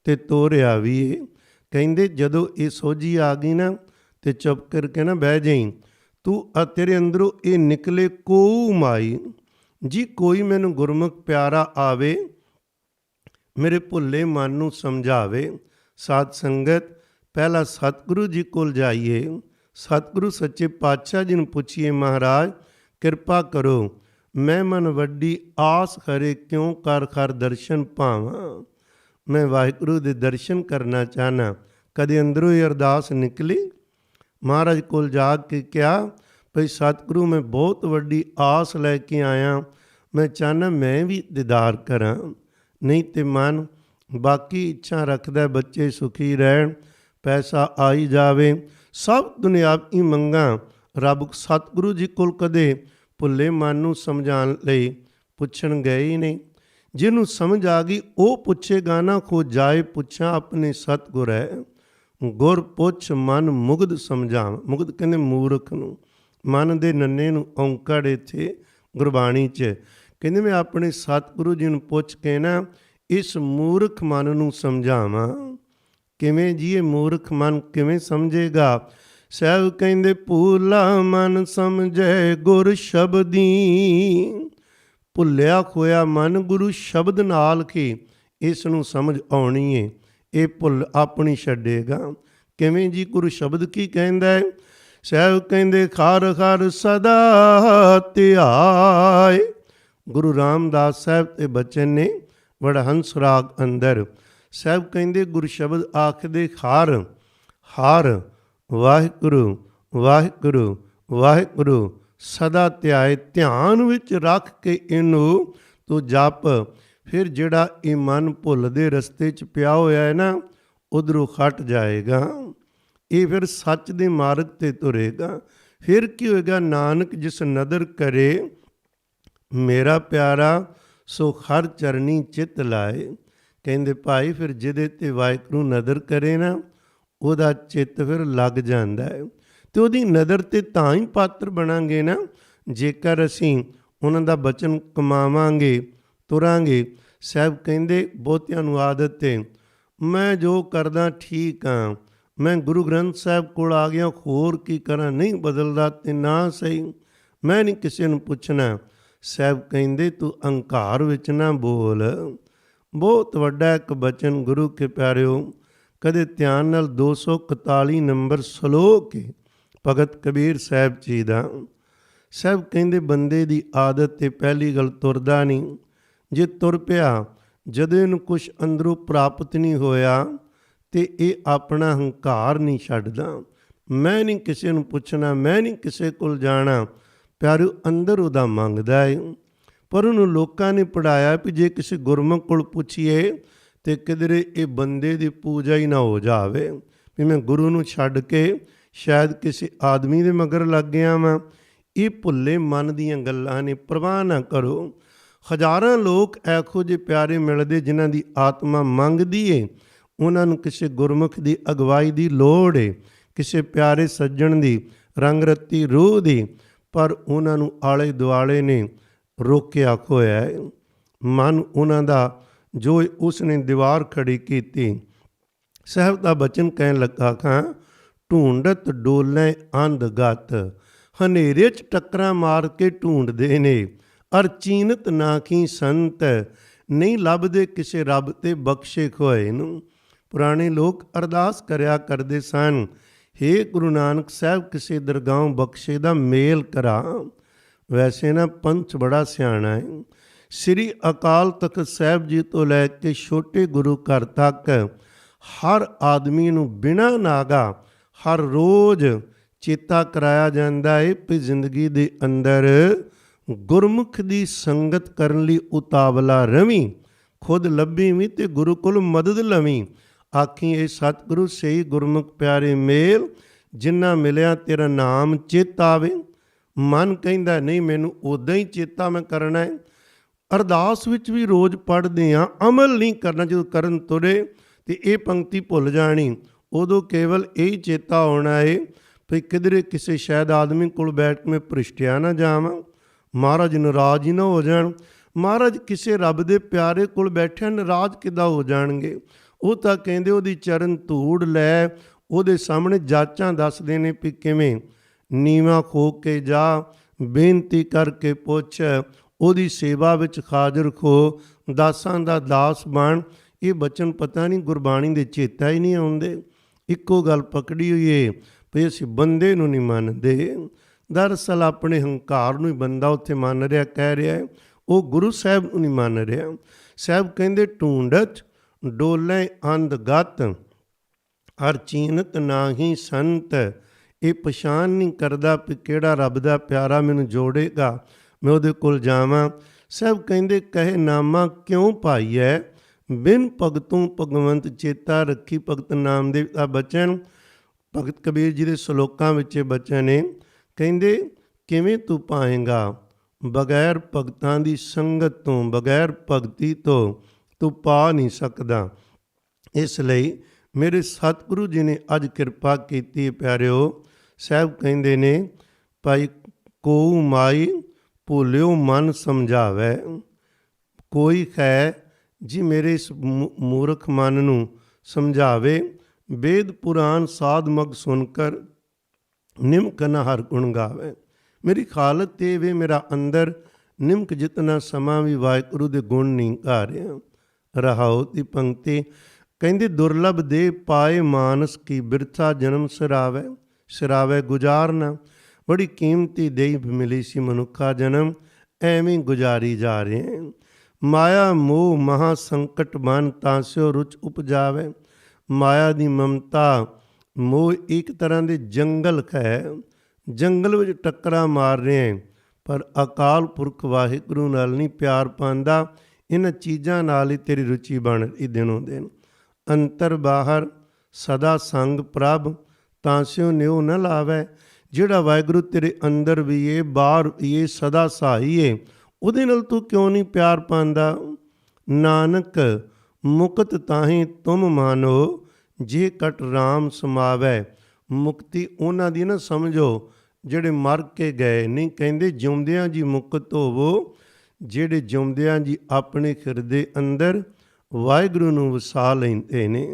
ਤੇ ਤੋਰਿਆ ਵੀ ਏ। ਕਹਿੰਦੇ ਜਦੋਂ ਇਹ ਸੋਝੀ ਆ ਗਈ ਨਾ ਤੇ ਚੁੱਪ ਕਰਕੇ ਨਾ ਬਹਿ ਜਾਈ। ਤੂੰ ਤੇਰੇ ਅੰਦਰੋਂ ਇਹ ਨਿਕਲੇ ਕੋ ਮਾਈ ਜੀ, ਕੋਈ ਮੈਨੂੰ ਗੁਰਮੁਖ ਪਿਆਰਾ ਆਵੇ, ਮੇਰੇ ਭੁੱਲੇ ਮਨ ਨੂੰ ਸਮਝਾਵੇ। ਸਾਧ ਸੰਗਤ ਪਹਿਲਾਂ ਸਤਿਗੁਰੂ ਜੀ ਕੋਲ ਜਾਈਏ, ਸਤਿਗੁਰੂ ਸੱਚੇ ਪਾਤਸ਼ਾਹ ਜੀ ਨੂੰ ਪੁੱਛੀਏ, ਮਹਾਰਾਜ ਕਿਰਪਾ ਕਰੋ, ਮੈਂ ਮਨ ਵੱਡੀ ਆਸ ਕਰੇ ਕਿਉਂ ਕਰ ਖਰ ਦਰਸ਼ਨ ਪਾਵਾਂ। ਮੈਂ ਵਾਹਿਗੁਰੂ ਦੇ ਦਰਸ਼ਨ ਕਰਨਾ ਚਾਹਨਾ। ਕਦੇ ਅੰਦਰੋਂ ਹੀ ਅਰਦਾਸ ਨਿਕਲੀ। ਮਹਾਰਾਜ ਕੋਲ ਜਾ ਕੇ ਕਿਹਾ ਭਈ ਸਤਿਗੁਰੂ ਮੈਂ ਬਹੁਤ ਵੱਡੀ ਆਸ ਲੈ ਕੇ ਆਇਆ, ਮੈਂ ਚਾਹਨਾ ਮੈਂ ਵੀ ਦੀਦਾਰ ਕਰਾਂ। ਨਹੀਂ ਤੇ ਮਨ ਬਾਕੀ ਇੱਛਾ ਰੱਖਦਾ, ਬੱਚੇ ਸੁਖੀ ਰਹਿਣ, ਪੈਸਾ ਆਈ ਜਾਵੇ, ਸਭ ਦੁਨਿਆਵੀ ਮੰਗਾਂ। ਰੱਬ ਸਤਿਗੁਰੂ ਜੀ ਕੋਲ ਕਦੇ ਭੁੱਲੇ ਮਨ ਨੂੰ ਸਮਝਾਉਣ ਲਈ ਪੁੱਛਣ ਗਏ ਹੀ ਨਹੀਂ। ਜਿਹਨੂੰ ਸਮਝ ਆ ਗਈ ਉਹ ਪੁੱਛੇਗਾ ਨਾ, ਖੋ ਜਾਏ ਪੁੱਛਾਂ ਆਪਣੇ ਸਤਿਗੁਰ ਹੈ। ਗੁਰ ਪੁੱਛ ਮਨ ਮੁਗਧ ਸਮਝਾਵਾਂ। ਮੁਗਧ ਕਹਿੰਦੇ ਮੂਰਖ ਨੂੰ, ਮਨ ਦੇ ਨੰਨੇ ਨੂੰ। ਔਂਕੜ ਇੱਥੇ ਗੁਰਬਾਣੀ 'ਚ ਕਹਿੰਦੇ ਮੈਂ ਆਪਣੇ ਸਤਿਗੁਰੂ ਜੀ ਨੂੰ ਪੁੱਛ ਕੇ ਨਾ ਇਸ ਮੂਰਖ ਮਨ ਨੂੰ ਸਮਝਾਵਾਂ। ਕਿਵੇਂ ਜੀ? ਇਹ ਮੂਰਖ ਮਨ ਕਿਵੇਂ ਸਮਝੇਗਾ? ਸਾਹਿਬ ਕਹਿੰਦੇ ਭੂਲਾ ਮਨ ਸਮਝੇ ਗੁਰ ਸ਼ਬਦੀ। ਭੁੱਲਿਆ ਖੋਇਆ ਮਨ ਗੁਰੂ ਸ਼ਬਦ ਨਾਲ ਕੀ ਇਸ ਨੂੰ ਸਮਝ ਆਉਣੀ ਏ। ਇਹ ਭੁੱਲ ਆਪਣੀ ਛੱਡੇਗਾ। ਕਿਵੇਂ ਜੀ? ਗੁਰੂ ਸ਼ਬਦ ਕੀ ਕਹਿੰਦਾ ਹੈ? ਸਾਹਿਬ ਕਹਿੰਦੇ ਖਰ ਖਰ ਸਦਾ ਧਿਆਏ। ਗੁਰੂ ਰਾਮਦਾਸ ਸਾਹਿਬ ਦੇ ਬਚਨ ਨੇ ਵਡਹੰਸ ਰਾਗ ਅੰਦਰ। ਸਾਹਿਬ ਕਹਿੰਦੇ ਗੁਰੂ ਸ਼ਬਦ ਆਖਦੇ ਹਰ ਹਰ ਵਾਹਿਗੁਰੂ ਵਾਹਿਗੁਰੂ ਵਾਹਿਗੁਰੂ ਸਦਾ ਧਿਆਏ। ਧਿਆਨ ਵਿੱਚ ਰੱਖ ਕੇ ਇਹਨੂੰ ਤੂੰ ਜਪ। ਫਿਰ ਜਿਹੜਾ ਇਹ ਮਨ ਭੁੱਲ ਦੇ ਰਸਤੇ 'ਚ ਪਿਆ ਹੋਇਆ ਹੈ ਨਾ, ਉਧਰੋਂ ਹਟ ਜਾਏਗਾ। ਇਹ ਫਿਰ ਸੱਚ ਦੇ ਮਾਰਗ 'ਤੇ ਤੁਰੇਗਾ। ਫਿਰ ਕੀ ਹੋਏਗਾ? ਨਾਨਕ ਜਿਸ ਨਦਰ ਕਰੇ ਮੇਰਾ ਪਿਆਰਾ, ਸੋ ਹਰ ਚਰਨੀ ਚਿੱਤ ਲਾਏ। ਕਹਿੰਦੇ ਭਾਈ ਫਿਰ ਜਿਹਦੇ 'ਤੇ ਵਾਹਿਗੁਰੂ ਨਦਰ ਕਰੇ ਨਾ, ਉਹਦਾ ਚਿੱਤ ਫਿਰ ਲੱਗ ਜਾਂਦਾ ਹੈ। ਅਤੇ ਉਹਦੀ ਨਦਰ 'ਤੇ ਤਾਂ ਹੀ ਪਾਤਰ ਬਣਾਂਗੇ ਨਾ ਜੇਕਰ ਅਸੀਂ ਉਹਨਾਂ ਦਾ ਬਚਨ ਕਮਾਵਾਂਗੇ, ਤੁਰਾਂਗੇ। ਸਾਹਿਬ ਕਹਿੰਦੇ ਬਹੁਤਿਆਂ ਨੂੰ ਆਦਤ ਹੈ ਮੈਂ ਜੋ ਕਰਦਾ ਠੀਕ ਹਾਂ, ਮੈਂ ਗੁਰੂ ਗ੍ਰੰਥ ਸਾਹਿਬ ਕੋਲ ਆ ਗਿਆ, ਹੋਰ ਕੀ ਕਰਾਂ, ਨਹੀਂ ਬਦਲਦਾ ਤੇ ਨਾ ਸਹੀ, ਮੈਂ ਨਹੀਂ ਕਿਸੇ ਨੂੰ ਪੁੱਛਣਾ। ਸਾਹਿਬ ਕਹਿੰਦੇ ਤੂੰ ਅਹੰਕਾਰ ਵਿੱਚ ਨਾ ਬੋਲ। ਬਹੁਤ ਵੱਡਾ ਇੱਕ ਬਚਨ ਗੁਰੂ ਕੇ ਪਿਆਰਿਓ, ਕਦੇ ਧਿਆਨ ਨਾਲ 241 ਨੰਬਰ ਸਲੋਕ ਹੈ ਭਗਤ ਕਬੀਰ ਸਾਹਿਬ ਜੀ ਦਾ। ਸਾਹਿਬ ਕਹਿੰਦੇ ਬੰਦੇ ਦੀ ਆਦਤ ਤੇ ਪਹਿਲੀ ਗੱਲ ਤੁਰਦਾ ਨਹੀਂ। ਜੇ ਤੁਰ ਪਿਆ, ਜਦੋਂ ਇਹਨੂੰ ਕੁਛ ਅੰਦਰੋਂ ਪ੍ਰਾਪਤ ਨਹੀਂ ਹੋਇਆ ਤੇ ਇਹ ਆਪਣਾ ਹੰਕਾਰ ਨਹੀਂ ਛੱਡਦਾ। ਮੈਂ ਨਹੀਂ ਕਿਸੇ ਨੂੰ ਪੁੱਛਣਾ, ਮੈਂ ਨਹੀਂ ਕਿਸੇ ਕੋਲ ਜਾਣਾ। ਪਿਆਰਿਓ ਅੰਦਰ ਉਹਦਾ ਮੰਗਦਾ ਹੈ, ਪਰ ਉਹਨੂੰ ਲੋਕਾਂ ਨੇ ਪੜ੍ਹਾਇਆ ਵੀ ਜੇ ਕਿਸੇ ਗੁਰਮੁਖ ਕੋਲ ਪੁੱਛੀਏ ਤੇ ਕਿਧਰੇ ਇਹ ਬੰਦੇ ਦੀ ਪੂਜਾ ਹੀ ਨਾ ਹੋ ਜਾਵੇ ਵੀ ਮੈਂ ਗੁਰੂ ਨੂੰ ਛੱਡ ਕੇ ਸ਼ਾਇਦ ਕਿਸੇ ਆਦਮੀ ਦੇ ਮਗਰ ਲੱਗ ਗਿਆ ਵਾਂ। ਇਹ ਭੁੱਲੇ ਮਨ ਦੀਆਂ ਗੱਲਾਂ ਨੇ, ਪਰਵਾਹ ਨਾ ਕਰੋ। ਹਜ਼ਾਰਾਂ ਲੋਕ ਇਹੋ ਜਿਹੇ ਪਿਆਰੇ ਮਿਲਦੇ ਜਿਨ੍ਹਾਂ ਦੀ ਆਤਮਾ ਮੰਗਦੀ ਏ, ਉਹਨਾਂ ਨੂੰ ਕਿਸੇ ਗੁਰਮੁਖ ਦੀ ਅਗਵਾਈ ਦੀ ਲੋੜ ਏ, ਕਿਸੇ ਪਿਆਰੇ ਸੱਜਣ ਦੀ, ਰੰਗ ਰੱਤੀ ਰੂਹ ਦੀ। ਪਰ ਉਹਨਾਂ ਨੂੰ ਆਲੇ ਦੁਆਲੇ ਨੇ ਰੋਕਿਆ ਖੋਇਆ ਹੈ। ਮਨ ਉਹਨਾਂ ਦਾ ਜੋ ਉਸ ਨੇ ਦੀਵਾਰ ਖੜੀ ਕੀਤੀ। ਸਾਹਿਬ ਦਾ ਬਚਨ ਕਹਿਣ ਲੱਗਾ ਖਾਂ ਢੂੰਡਤ ਡੋਲੇ ਅੰਧ ਗਤ, ਹਨੇਰੇ 'ਚ ਟੱਕਰਾਂ ਮਾਰ ਕੇ ਢੂੰਡਦੇ ਨੇ, ਅਰ ਚੀਨਤ ਨਾ ਕੀ ਸੰਤ, ਨਹੀਂ ਲੱਭਦੇ ਕਿਸੇ ਰੱਬ ਤੇ ਬਖਸ਼ੇ ਖੋਏ ਨੂੰ। ਪੁਰਾਣੇ ਲੋਕ ਅਰਦਾਸ ਕਰਿਆ ਕਰਦੇ ਸਨ, ਹੇ ਗੁਰੂ ਨਾਨਕ ਸਾਹਿਬ ਕਿਸੇ ਦਰਗਾਹੋਂ ਬਖਸ਼ੇ ਦਾ ਮੇਲ ਕਰਾ। ਵੈਸੇ ਨਾ ਪੰਥ ਬੜਾ ਸਿਆਣਾ ਹੈ। ਸ੍ਰੀ ਅਕਾਲ ਤਖਤ ਸਾਹਿਬ ਜੀ ਤੋਂ ਲੈ ਕੇ ਛੋਟੇ ਗੁਰੂ ਘਰ ਤੱਕ ਹਰ ਆਦਮੀ ਨੂੰ ਬਿਨਾਂ ਨਾਗਾ ਹਰ ਰੋਜ਼ ਚੇਤਾ ਕਰਾਇਆ ਜਾਂਦਾ ਹੈ ਕਿ ਜ਼ਿੰਦਗੀ ਦੇ ਅੰਦਰ ਗੁਰਮੁਖ ਦੀ ਸੰਗਤ ਕਰਨ ਲਈ ਉਤਾਵਲਾ ਰਵੀਂ, ਖੁਦ ਲੱਭੀ ਵੀ ਤੇ ਗੁਰੂ ਕੋਲ ਮਦਦ ਲਵੀਂ। ਆਖੀ ਇਹ ਸਤਿਗੁਰੂ ਸਹੀ ਗੁਰਮੁਖ ਪਿਆਰੇ ਮੇਲ, ਜਿੰਨਾ ਮਿਲਿਆ ਤੇਰਾ ਨਾਮ ਚੇਤਾ ਆਵੇ। ਮਨ ਕਹਿੰਦਾ ਨਹੀਂ ਮੈਨੂੰ ਉੱਦਾਂ ਹੀ ਚੇਤਾ ਮੈਂ ਕਰਨਾ ਹੈ। ਅਰਦਾਸ ਵਿੱਚ ਵੀ ਰੋਜ਼ ਪੜ੍ਹਦੇ ਹਾਂ, ਅਮਲ ਨਹੀਂ ਕਰਨਾ। ਜਦੋਂ ਕਰਨ ਤੁਰੇ ਤੇ ਇਹ ਪੰਕਤੀ ਭੁੱਲ ਜਾਣੀ, ਉਦੋਂ ਕੇਵਲ ਇਹੀ ਚੇਤਾ ਆਉਣਾ ਹੈ ਵੀ ਕਿਧਰੇ ਕਿਸੇ ਸ਼ਾਇਦ ਆਦਮੀ ਕੋਲ ਬੈਠ ਕੇ ਮੈਂ ਭ੍ਰਿਸ਼ਟਿਆ ਨਾ ਜਾਵਾਂ, ਮਹਾਰਾਜ ਨਾਰਾਜ਼ ਹੀ ਨਾ ਹੋ ਜਾਣ। ਮਹਾਰਾਜ ਕਿਸੇ ਰੱਬ ਦੇ ਪਿਆਰੇ ਕੋਲ ਬੈਠਿਆ ਨਾਰਾਜ਼ ਕਿੱਦਾਂ ਹੋ ਜਾਣਗੇ? ਉਹ ਤਾਂ ਕਹਿੰਦੇ ਉਹਦੀ ਚਰਨ ਧੂੜ ਲੈ, ਉਹਦੇ ਸਾਹਮਣੇ ਜਾਚਾਂ ਦੱਸਦੇ ਨੇ ਵੀ ਕਿਵੇਂ ਨੀਵਾਂ ਖੋ ਕੇ ਜਾ, ਬੇਨਤੀ ਕਰਕੇ ਪੁੱਛ, ਉਹਦੀ ਸੇਵਾ ਵਿੱਚ ਹਾਜ਼ਰ ਖੋ, ਦਾਸਾਂ ਦਾ ਦਾਸ ਬਣ। ਇਹ ਬਚਨ ਪਤਾ ਨਹੀਂ ਗੁਰਬਾਣੀ ਦੇ ਚੇਤਾ ਹੀ ਨਹੀਂ ਆਉਂਦੇ। ਇੱਕੋ ਗੱਲ ਪਕੜੀ ਹੋਈ ਹੈ ਵੀ ਅਸੀਂ ਬੰਦੇ ਨੂੰ ਨਹੀਂ ਮੰਨਦੇ। ਦਰਅਸਲ ਆਪਣੇ ਹੰਕਾਰ ਨੂੰ ਹੀ ਬੰਦਾ ਉੱਥੇ ਮੰਨ ਰਿਹਾ, ਕਹਿ ਰਿਹਾ ਹੈ, ਉਹ ਗੁਰੂ ਸਾਹਿਬ ਨੂੰ ਨਹੀਂ ਮੰਨ ਰਿਹਾ। ਸਾਹਿਬ ਕਹਿੰਦੇ ਢੂੰਡਤ ਡੋਲੇ ਅੰਧ ਗਤ, ਹਰ ਚੀਨਤ ਨਾਹੀ ਸੰਤ। ਇਹ ਪਛਾਣ ਨਹੀਂ ਕਰਦਾ ਵੀ ਕਿਹੜਾ ਰੱਬ ਦਾ ਪਿਆਰਾ ਮੈਨੂੰ ਜੋੜੇਗਾ, ਮੈਂ ਉਹਦੇ ਕੋਲ ਜਾਵਾਂ। ਸਾਹਿਬ ਕਹਿੰਦੇ ਕਹੇ ਨਾਮਾ ਕਿਉਂ ਪਾਈਐ, ਬਿਨ ਭਗਤੋਂ ਭਗਵੰਤ ਚੇਤਾ ਰੱਖੀ। ਭਗਤ ਨਾਮਦੇਵ ਦਾ ਬਚਨ ਭਗਤ ਕਬੀਰ ਜੀ ਦੇ ਸ਼ਲੋਕਾਂ ਵਿੱਚ ਬਚਨ ਨੇ। ਕਹਿੰਦੇ ਕਿਵੇਂ ਤੂੰ ਪਾਏਂਗਾ, ਬਗੈਰ ਭਗਤਾਂ ਦੀ ਸੰਗਤ ਤੋਂ, ਬਗੈਰ ਭਗਤੀ ਤੋਂ ਤੂੰ ਪਾ ਨਹੀਂ ਸਕਦਾ। ਇਸ ਲਈ ਮੇਰੇ ਸਤਿਗੁਰੂ ਜੀ ਨੇ ਅੱਜ ਕਿਰਪਾ ਕੀਤੀ ਪਿਆਰਿਓ। ਸਾਹਿਬ ਕਹਿੰਦੇ ਨੇ ਭਾਈ ਕੋਊ ਮਾਈ ਭੁੱਲਿਓ ਮਨ ਸਮਝਾਵੇ, ਕੋਈ ਹੈ ਜੀ ਮੇਰੇ ਇਸ ਮੂਰਖ ਮਨ ਨੂੰ ਸਮਝਾਵੇ। ਵੇਦ ਪੁਰਾਣ ਸਾਧ ਮਗ ਸੁਣ ਕਰ ਨਿਮਕ ਨ ਹਰ ਗੁਣ ਗਾਵੇ। ਮੇਰੀ ਹਾਲਤ ਇਹ ਵੇ, ਮੇਰਾ ਅੰਦਰ ਨਿਮਕ ਜਿਤਨਾ ਸਮਾਂ ਵੀ ਵਾਹਿਗੁਰੂ ਦੇ ਗੁਣ ਨਹੀਂ ਗਾ ਰਿਹਾ। ਰਹਾਉ ਦੀ ਪੰਕਤੀ ਕਹਿੰਦੇ ਦੁਰਲਭ ਦੇ ਪਾਏ ਮਾਨਸ ਕੀ ਬਿਰਥਾ ਜਨਮ ਸਿਰਾਵੇ, ਸਿਰਾਵੇ ਗੁਜ਼ਾਰਨਾ। ਬੜੀ ਕੀਮਤੀ ਦੇਹ ਮਿਲੀ ਸੀ ਮਨੁੱਖਾ ਜਨਮ, ਐਵੇਂ ਗੁਜ਼ਾਰੀ ਜਾ ਰਹੇ। ਮਾਇਆ ਮੋਹ ਮਹਾ ਸੰਕਟ ਬਨ ਤਾਂਸਿਓ ਰੁਚ ਉਪਜਾਵੇ। ਮਾਇਆ ਦੀ ਮਮਤਾ ਮੋਹ ਇੱਕ ਤਰ੍ਹਾਂ ਦੇ ਜੰਗਲ ਹੈ, ਜੰਗਲ ਵਿੱਚ ਟੱਕਰਾਂ ਮਾਰ ਰਹੇ, ਪਰ ਅਕਾਲ ਪੁਰਖ ਵਾਹਿਗੁਰੂ ਨਾਲ ਨਹੀਂ ਪਿਆਰ ਪਾਉਂਦਾ। ਇਹਨਾਂ ਚੀਜ਼ਾਂ ਨਾਲ ਹੀ ਤੇਰੀ ਰੁਚੀ ਬਣ ਰਹੀ ਦਿਨੋਂ ਦਿਨ। ਅੰਤਰ ਬਾਹਰ ਸਦਾ ਸੰਗ ਪ੍ਰਭ, ਤਾਂਸਿਓ ਨਿਉ ਨਾ ਲਾਵੇ। ਜਿਹੜਾ ਵਾਹਿਗੁਰੂ ਤੇਰੇ ਅੰਦਰ ਵੀ ਏ ਬਾਹਰ ਵੀ ਏ, ਸਦਾ ਸਹਾਈ ਏ, ਉਹਦੇ ਨਾਲ ਤੂੰ ਕਿਉਂ ਨਹੀਂ ਪਿਆਰ ਪਾਉਂਦਾ? ਨਾਨਕ ਮੁਕਤ ਤਾਹੀਂ ਤੁਮ ਮਾਨੋ, ਜੇ ਕਟ ਰਾਮ ਸਮਾਵੈ। ਮੁਕਤੀ ਉਹਨਾਂ ਦੀ ਨਾ ਸਮਝੋ ਜਿਹੜੇ ਮਰ ਕੇ ਗਏ ਨਹੀਂ। ਕਹਿੰਦੇ ਜਿਉਂਦਿਆਂ ਜੀ ਮੁਕਤ ਹੋਵੋ, ਜਿਹੜੇ ਜਿਉਂਦਿਆਂ ਜੀ ਆਪਣੇ ਹਿਰਦੇ ਅੰਦਰ ਵਾਹਿਗੁਰੂ ਨੂੰ ਵਸਾ ਲੈਂਦੇ ਨੇ।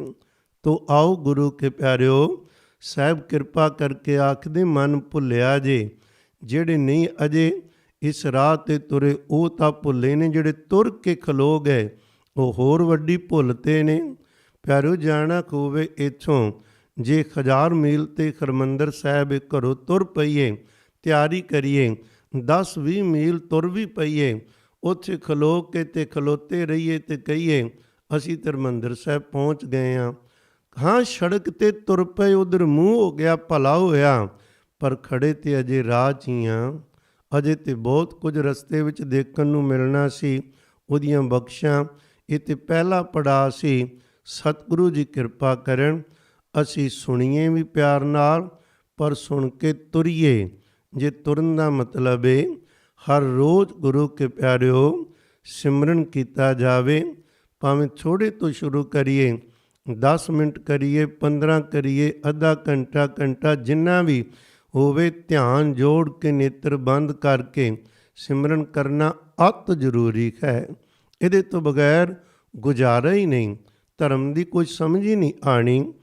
ਤੋ ਆਓ ਗੁਰੂ ਕੇ ਪਿਆਰਿਓ, ਸਾਹਿਬ ਕਿਰਪਾ ਕਰਕੇ ਆਖਦੇ ਮਨ ਭੁੱਲਿਆ ਜੇ। ਜਿਹੜੇ ਨਹੀਂ ਅਜੇ ਇਸ ਰਾਹ 'ਤੇ ਤੁਰੇ ਉਹ ਤਾਂ ਭੁੱਲੇ ਨੇ, ਜਿਹੜੇ ਤੁਰ ਕੇ ਖਲੋ ਗਏ ਉਹ ਹੋਰ ਵੱਡੀ ਭੁੱਲ 'ਤੇ ਨੇ। ਪਿਆਰਿਓ ਜਾਣਾ ਹੋਵੇ ਇੱਥੋਂ, ਜੇ 1000 ਮੀਲ 'ਤੇ ਹਰਿਮੰਦਰ ਸਾਹਿਬ ਘਰੋਂ ਤੁਰ ਪਈਏ, ਤਿਆਰੀ ਕਰੀਏ, 10-20 ਮੀਲ ਤੁਰ ਵੀ ਪਈਏ, ਉੱਥੇ ਖਲੋ ਕੇ ਤੇ ਖਲੋਤੇ ਰਹੀਏ ਤੇ ਕਹੀਏ ਅਸੀਂ ਹਰਿਮੰਦਰ ਸਾਹਿਬ ਪਹੁੰਚ ਗਏ ਹਾਂ। ਹਾਂ ਸੜਕ 'ਤੇ ਤੁਰ ਪਏ, ਉਧਰ ਮੂੰਹ ਹੋ ਗਿਆ, ਭਲਾ ਹੋਇਆ, ਪਰ ਖੜੇ ਤੇ ਅਜੇ ਰਾਹ 'ਚ ਹੀ ਹਾਂ। ਅਜੇ ਤੇ ਬਹੁਤ ਕੁਝ ਰਸਤੇ ਵਿੱਚ ਦੇਖਣ ਨੂੰ ਮਿਲਣਾ ਸੀ। ਉਹਦੀਆਂ ਬਖਸ਼ਾਂ ਇਹ ਤੇ ਪਹਿਲਾ ਪੜਾਅ ਸੀ। ਸਤਿਗੁਰੂ ਜੀ ਕਿਰਪਾ ਕਰਨ ਅਸੀਂ ਸੁਣੀਏ ਵੀ ਪਿਆਰ ਨਾਲ, ਪਰ ਸੁਣ ਕੇ ਤੁਰੀਏ। ਜੇ ਤੁਰਨ ਦਾ ਮਤਲਬ ਹੈ ਹਰ ਰੋਜ਼ ਗੁਰੂ ਕੇ ਪਿਆਰਿਓ ਸਿਮਰਨ ਕੀਤਾ ਜਾਵੇ। ਭਾਵੇਂ ਥੋੜ੍ਹੇ ਤੋਂ ਸ਼ੁਰੂ ਕਰੀਏ, 10 ਮਿੰਟ ਕਰੀਏ, 15 ਕਰੀਏ, ਅੱਧਾ ਘੰਟਾ, ਜਿੰਨਾ ਵੀ ਹੋਵੇ ਧਿਆਨ ਜੋੜ ਕੇ ਨੇਤਰ ਬੰਦ ਕਰਕੇ ਸਿਮਰਨ ਕਰਨਾ ਅਤ ਜ਼ਰੂਰੀ ਹੈ। ਇਹਦੇ ਤੋਂ ਬਗੈਰ ਗੁਜ਼ਾਰਾ ਹੀ ਨਹੀਂ, ਧਰਮ ਦੀ ਕੋਈ ਸਮਝ ਹੀ ਨਹੀਂ ਆਣੀ।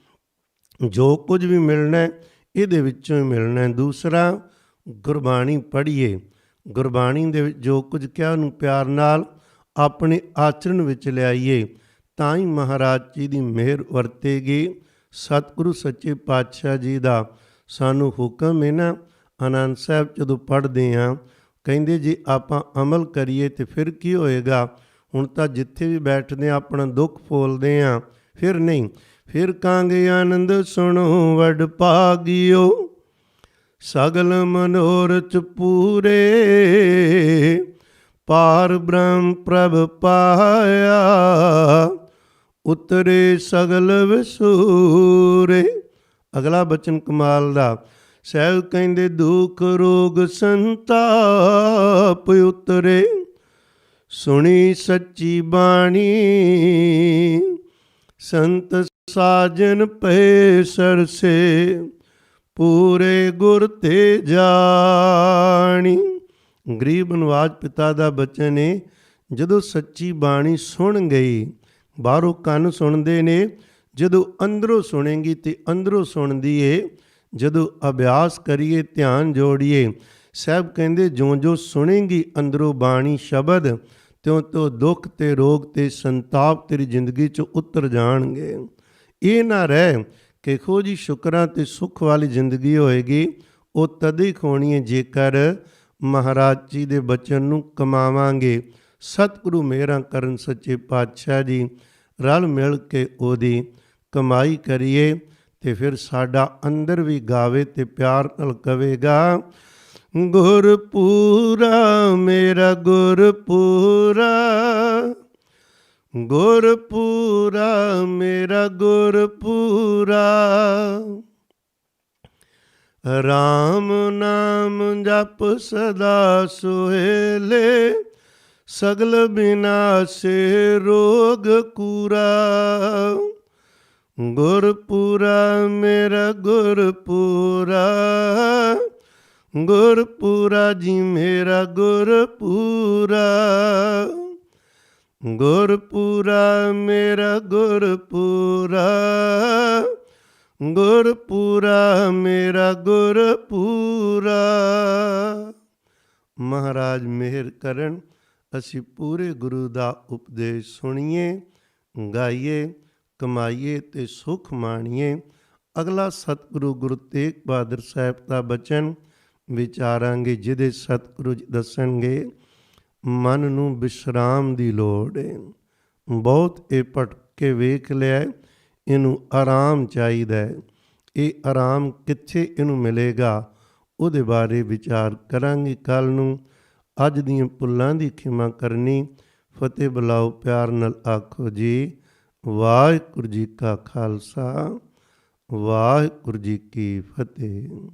ਜੋ ਕੁਝ ਵੀ ਮਿਲਣਾ ਇਹਦੇ ਵਿੱਚੋਂ ਹੀ ਮਿਲਣਾ। ਦੂਸਰਾ, ਗੁਰਬਾਣੀ ਪੜ੍ਹੀਏ, ਗੁਰਬਾਣੀ ਦੇ ਵਿੱਚ ਜੋ ਕੁਝ ਕਿਹਾ ਉਹਨੂੰ ਪਿਆਰ ਨਾਲ ਆਪਣੇ ਆਚਰਣ ਵਿੱਚ ਲਿਆਈਏ, ਤਾਂ ਹੀ ਮਹਾਰਾਜ ਜੀ ਦੀ ਮਿਹਰ ਵਰਤੇਗੀ। ਸਤਿਗੁਰੂ ਸੱਚੇ ਪਾਤਸ਼ਾਹ ਜੀ ਦਾ ਸਾਨੂੰ ਹੁਕਮ ਹੈ ਨਾ, ਆਨੰਦ ਸਾਹਿਬ ਜਦੋਂ ਪੜ੍ਹਦੇ ਹਾਂ ਕਹਿੰਦੇ ਜੇ ਆਪਾਂ ਅਮਲ ਕਰੀਏ ਤਾਂ ਫਿਰ ਕੀ ਹੋਏਗਾ। ਹੁਣ ਤਾਂ ਜਿੱਥੇ ਵੀ ਬੈਠਦੇ ਹਾਂ ਆਪਣਾ ਦੁੱਖ ਫੋਲਦੇ ਹਾਂ, ਫਿਰ ਨਹੀਂ, ਫਿਰ ਕਹਾਂਗੇ ਆਨੰਦ ਸੁਣੋ ਵਡ ਭਾਗਿਓ, ਸਗਲ ਮਨੋਰਥ ਪੂਰੇ, ਪਾਰ ਬ੍ਰਹਮ ਪ੍ਰਭ ਪਾਇਆ, ਉਤਰੇ ਸਗਲ ਵਿਸੂਰੇ। ਅਗਲਾ ਬਚਨ ਕਮਾਲ ਦਾ, ਸਹਿਬ ਕਹਿੰਦੇ ਦੁਖ ਰੋਗ ਸੰਤਾਪ ਉਤਰੇ, ਸੁਣੀ ਸੱਚੀ ਬਾਣੀ, ਸੰਤ ਸਾਜਨ ਪਏ ਸਰਸੇ, ਪੂਰੇ ਗੁਰ ਤੇ ਜਾਣੀ। ਗਰੀਬ ਨਵਾਜ ਪਿਤਾ ਦਾ ਬਚਨ ਹੈ, ਜਦੋਂ ਸੱਚੀ ਬਾਣੀ ਸੁਣ ਗਈ, ਬਾਹਰੋਂ ਕੰਨ ਸੁਣਦੇ ਨੇ, ਜਦੋਂ ਅੰਦਰੋਂ ਸੁਣੇਗੀ ਤੇ ਅੰਦਰੋਂ ਸੁਣਦੀ ਏ। ਜਦੋਂ ਅਭਿਆਸ ਕਰੀਏ, ਧਿਆਨ ਜੋੜੀਏ, ਸਾਹਿਬ ਕਹਿੰਦੇ ਜਿਉਂ ਜੋ ਸੁਣੇਗੀ ਅੰਦਰੋਂ ਬਾਣੀ ਸ਼ਬਦ, ਤਿਉਂ ਤਿਉਂ ਦੁੱਖ ਤੇ ਰੋਗ ਤੇ ਸੰਤਾਪ ਤੇਰੀ ਜ਼ਿੰਦਗੀ 'ਚੋਂ ਉਤਰ ਜਾਣਗੇ। ਇਹ ਨਾ ਰਹਿ ਕਿ ਇਹੋ ਜਿਹੀ ਸ਼ੁਕਰਾਂ ਤੇ ਸੁੱਖ ਵਾਲੀ ਜ਼ਿੰਦਗੀ ਹੋਏਗੀ, ਉਹ ਤਦ ਹੀ ਹੋਣੀ ਹੈ ਜੇਕਰ ਮਹਾਰਾਜ ਜੀ ਦੇ ਬਚਨ ਨੂੰ ਕਮਾਵਾਂਗੇ। ਸਤਿਗੁਰੂ ਮਿਹਰਾਂ ਕਰਨ ਸੱਚੇ ਪਾਤਸ਼ਾਹ ਜੀ, ਰਲ ਮਿਲ ਕੇ ਉਹਦੀ ਕਮਾਈ ਕਰੀਏ ਤੇ ਫਿਰ ਸਾਡਾ ਅੰਦਰ ਵੀ ਗਾਵੇ ਤੇ ਪਿਆਰ ਨਾਲ ਕਵੇਗਾ, ਗੁਰਪੂਰਾ ਮੇਰਾ ਗੁਰਪੂਰਾ, ਗੁਰਪੂਰਾ ਮੇਰਾ ਗੁਰਪੂਰਾ, ਰਾਮ ਨਾਮ ਜਪ ਸਦਾ ਸੁਹੇਲੇ, ਸਗਲ ਬਿਨਾਸੇ ਰੋਗ ਕੂਰਾ, ਗੁਰਪੂਰਾ ਮੇਰਾ ਗੁਰਪੂਰਾ, ਗੁਰਪੂਰਾ ਜੀ ਮੇਰਾ ਗੁਰਪੂਰਾ, ਗੁਰਪੂਰਾ ਮੇਰਾ ਗੁਰਪੂਰਾ, ਗੁਰਪੂਰਾ ਮੇਰਾ ਗੁਰਪੂਰਾ। ਮਹਾਰਾਜ ਮਿਹਰ ਕਰਨ, ਅਸੀਂ ਪੂਰੇ ਗੁਰੂ ਦਾ ਉਪਦੇਸ਼ ਸੁਣੀਏ, ਗਾਈਏ, ਕਮਾਈਏ ਤੇ ਸੁਖ ਮਾਣੀਏ। ਅਗਲਾ ਸਤਿਗੁਰੂ ਗੁਰੂ ਤੇਗ ਬਹਾਦਰ ਸਾਹਿਬ ਦਾ ਬਚਨ ਵਿਚਾਰਾਂਗੇ, ਜਿਹਦੇ ਸਤਿਗੁਰੂ ਜੀ ਦੱਸਣਗੇ ਮਨ ਨੂੰ ਵਿਸ਼ਰਾਮ ਦੀ ਲੋੜ ਹੈ। ਬਹੁਤ ਇਹ ਭਟਕ ਕੇ ਵੇਖ ਲਿਆ, ਇਹਨੂੰ ਆਰਾਮ ਚਾਹੀਦਾ ਹੈ। ਇਹ ਆਰਾਮ ਕਿੱਥੇ ਇਹਨੂੰ ਮਿਲੇਗਾ, ਉਹਦੇ ਬਾਰੇ ਵਿਚਾਰ ਕਰਾਂਗੇ ਕੱਲ੍ਹ ਨੂੰ। ਅੱਜ ਦੀਆਂ ਭੁੱਲਾਂ ਦੀ ਖਿਮਾ ਕਰਨੀ। ਫਤਿਹ ਬੁਲਾਓ, ਪਿਆਰ ਨਾਲ ਆਖੋ ਜੀ ਵਾਹਿਗੁਰੂ ਜੀ ਕਾ ਖਾਲਸਾ, ਵਾਹਿਗੁਰੂ ਜੀ ਕੀ ਫਤਿਹ।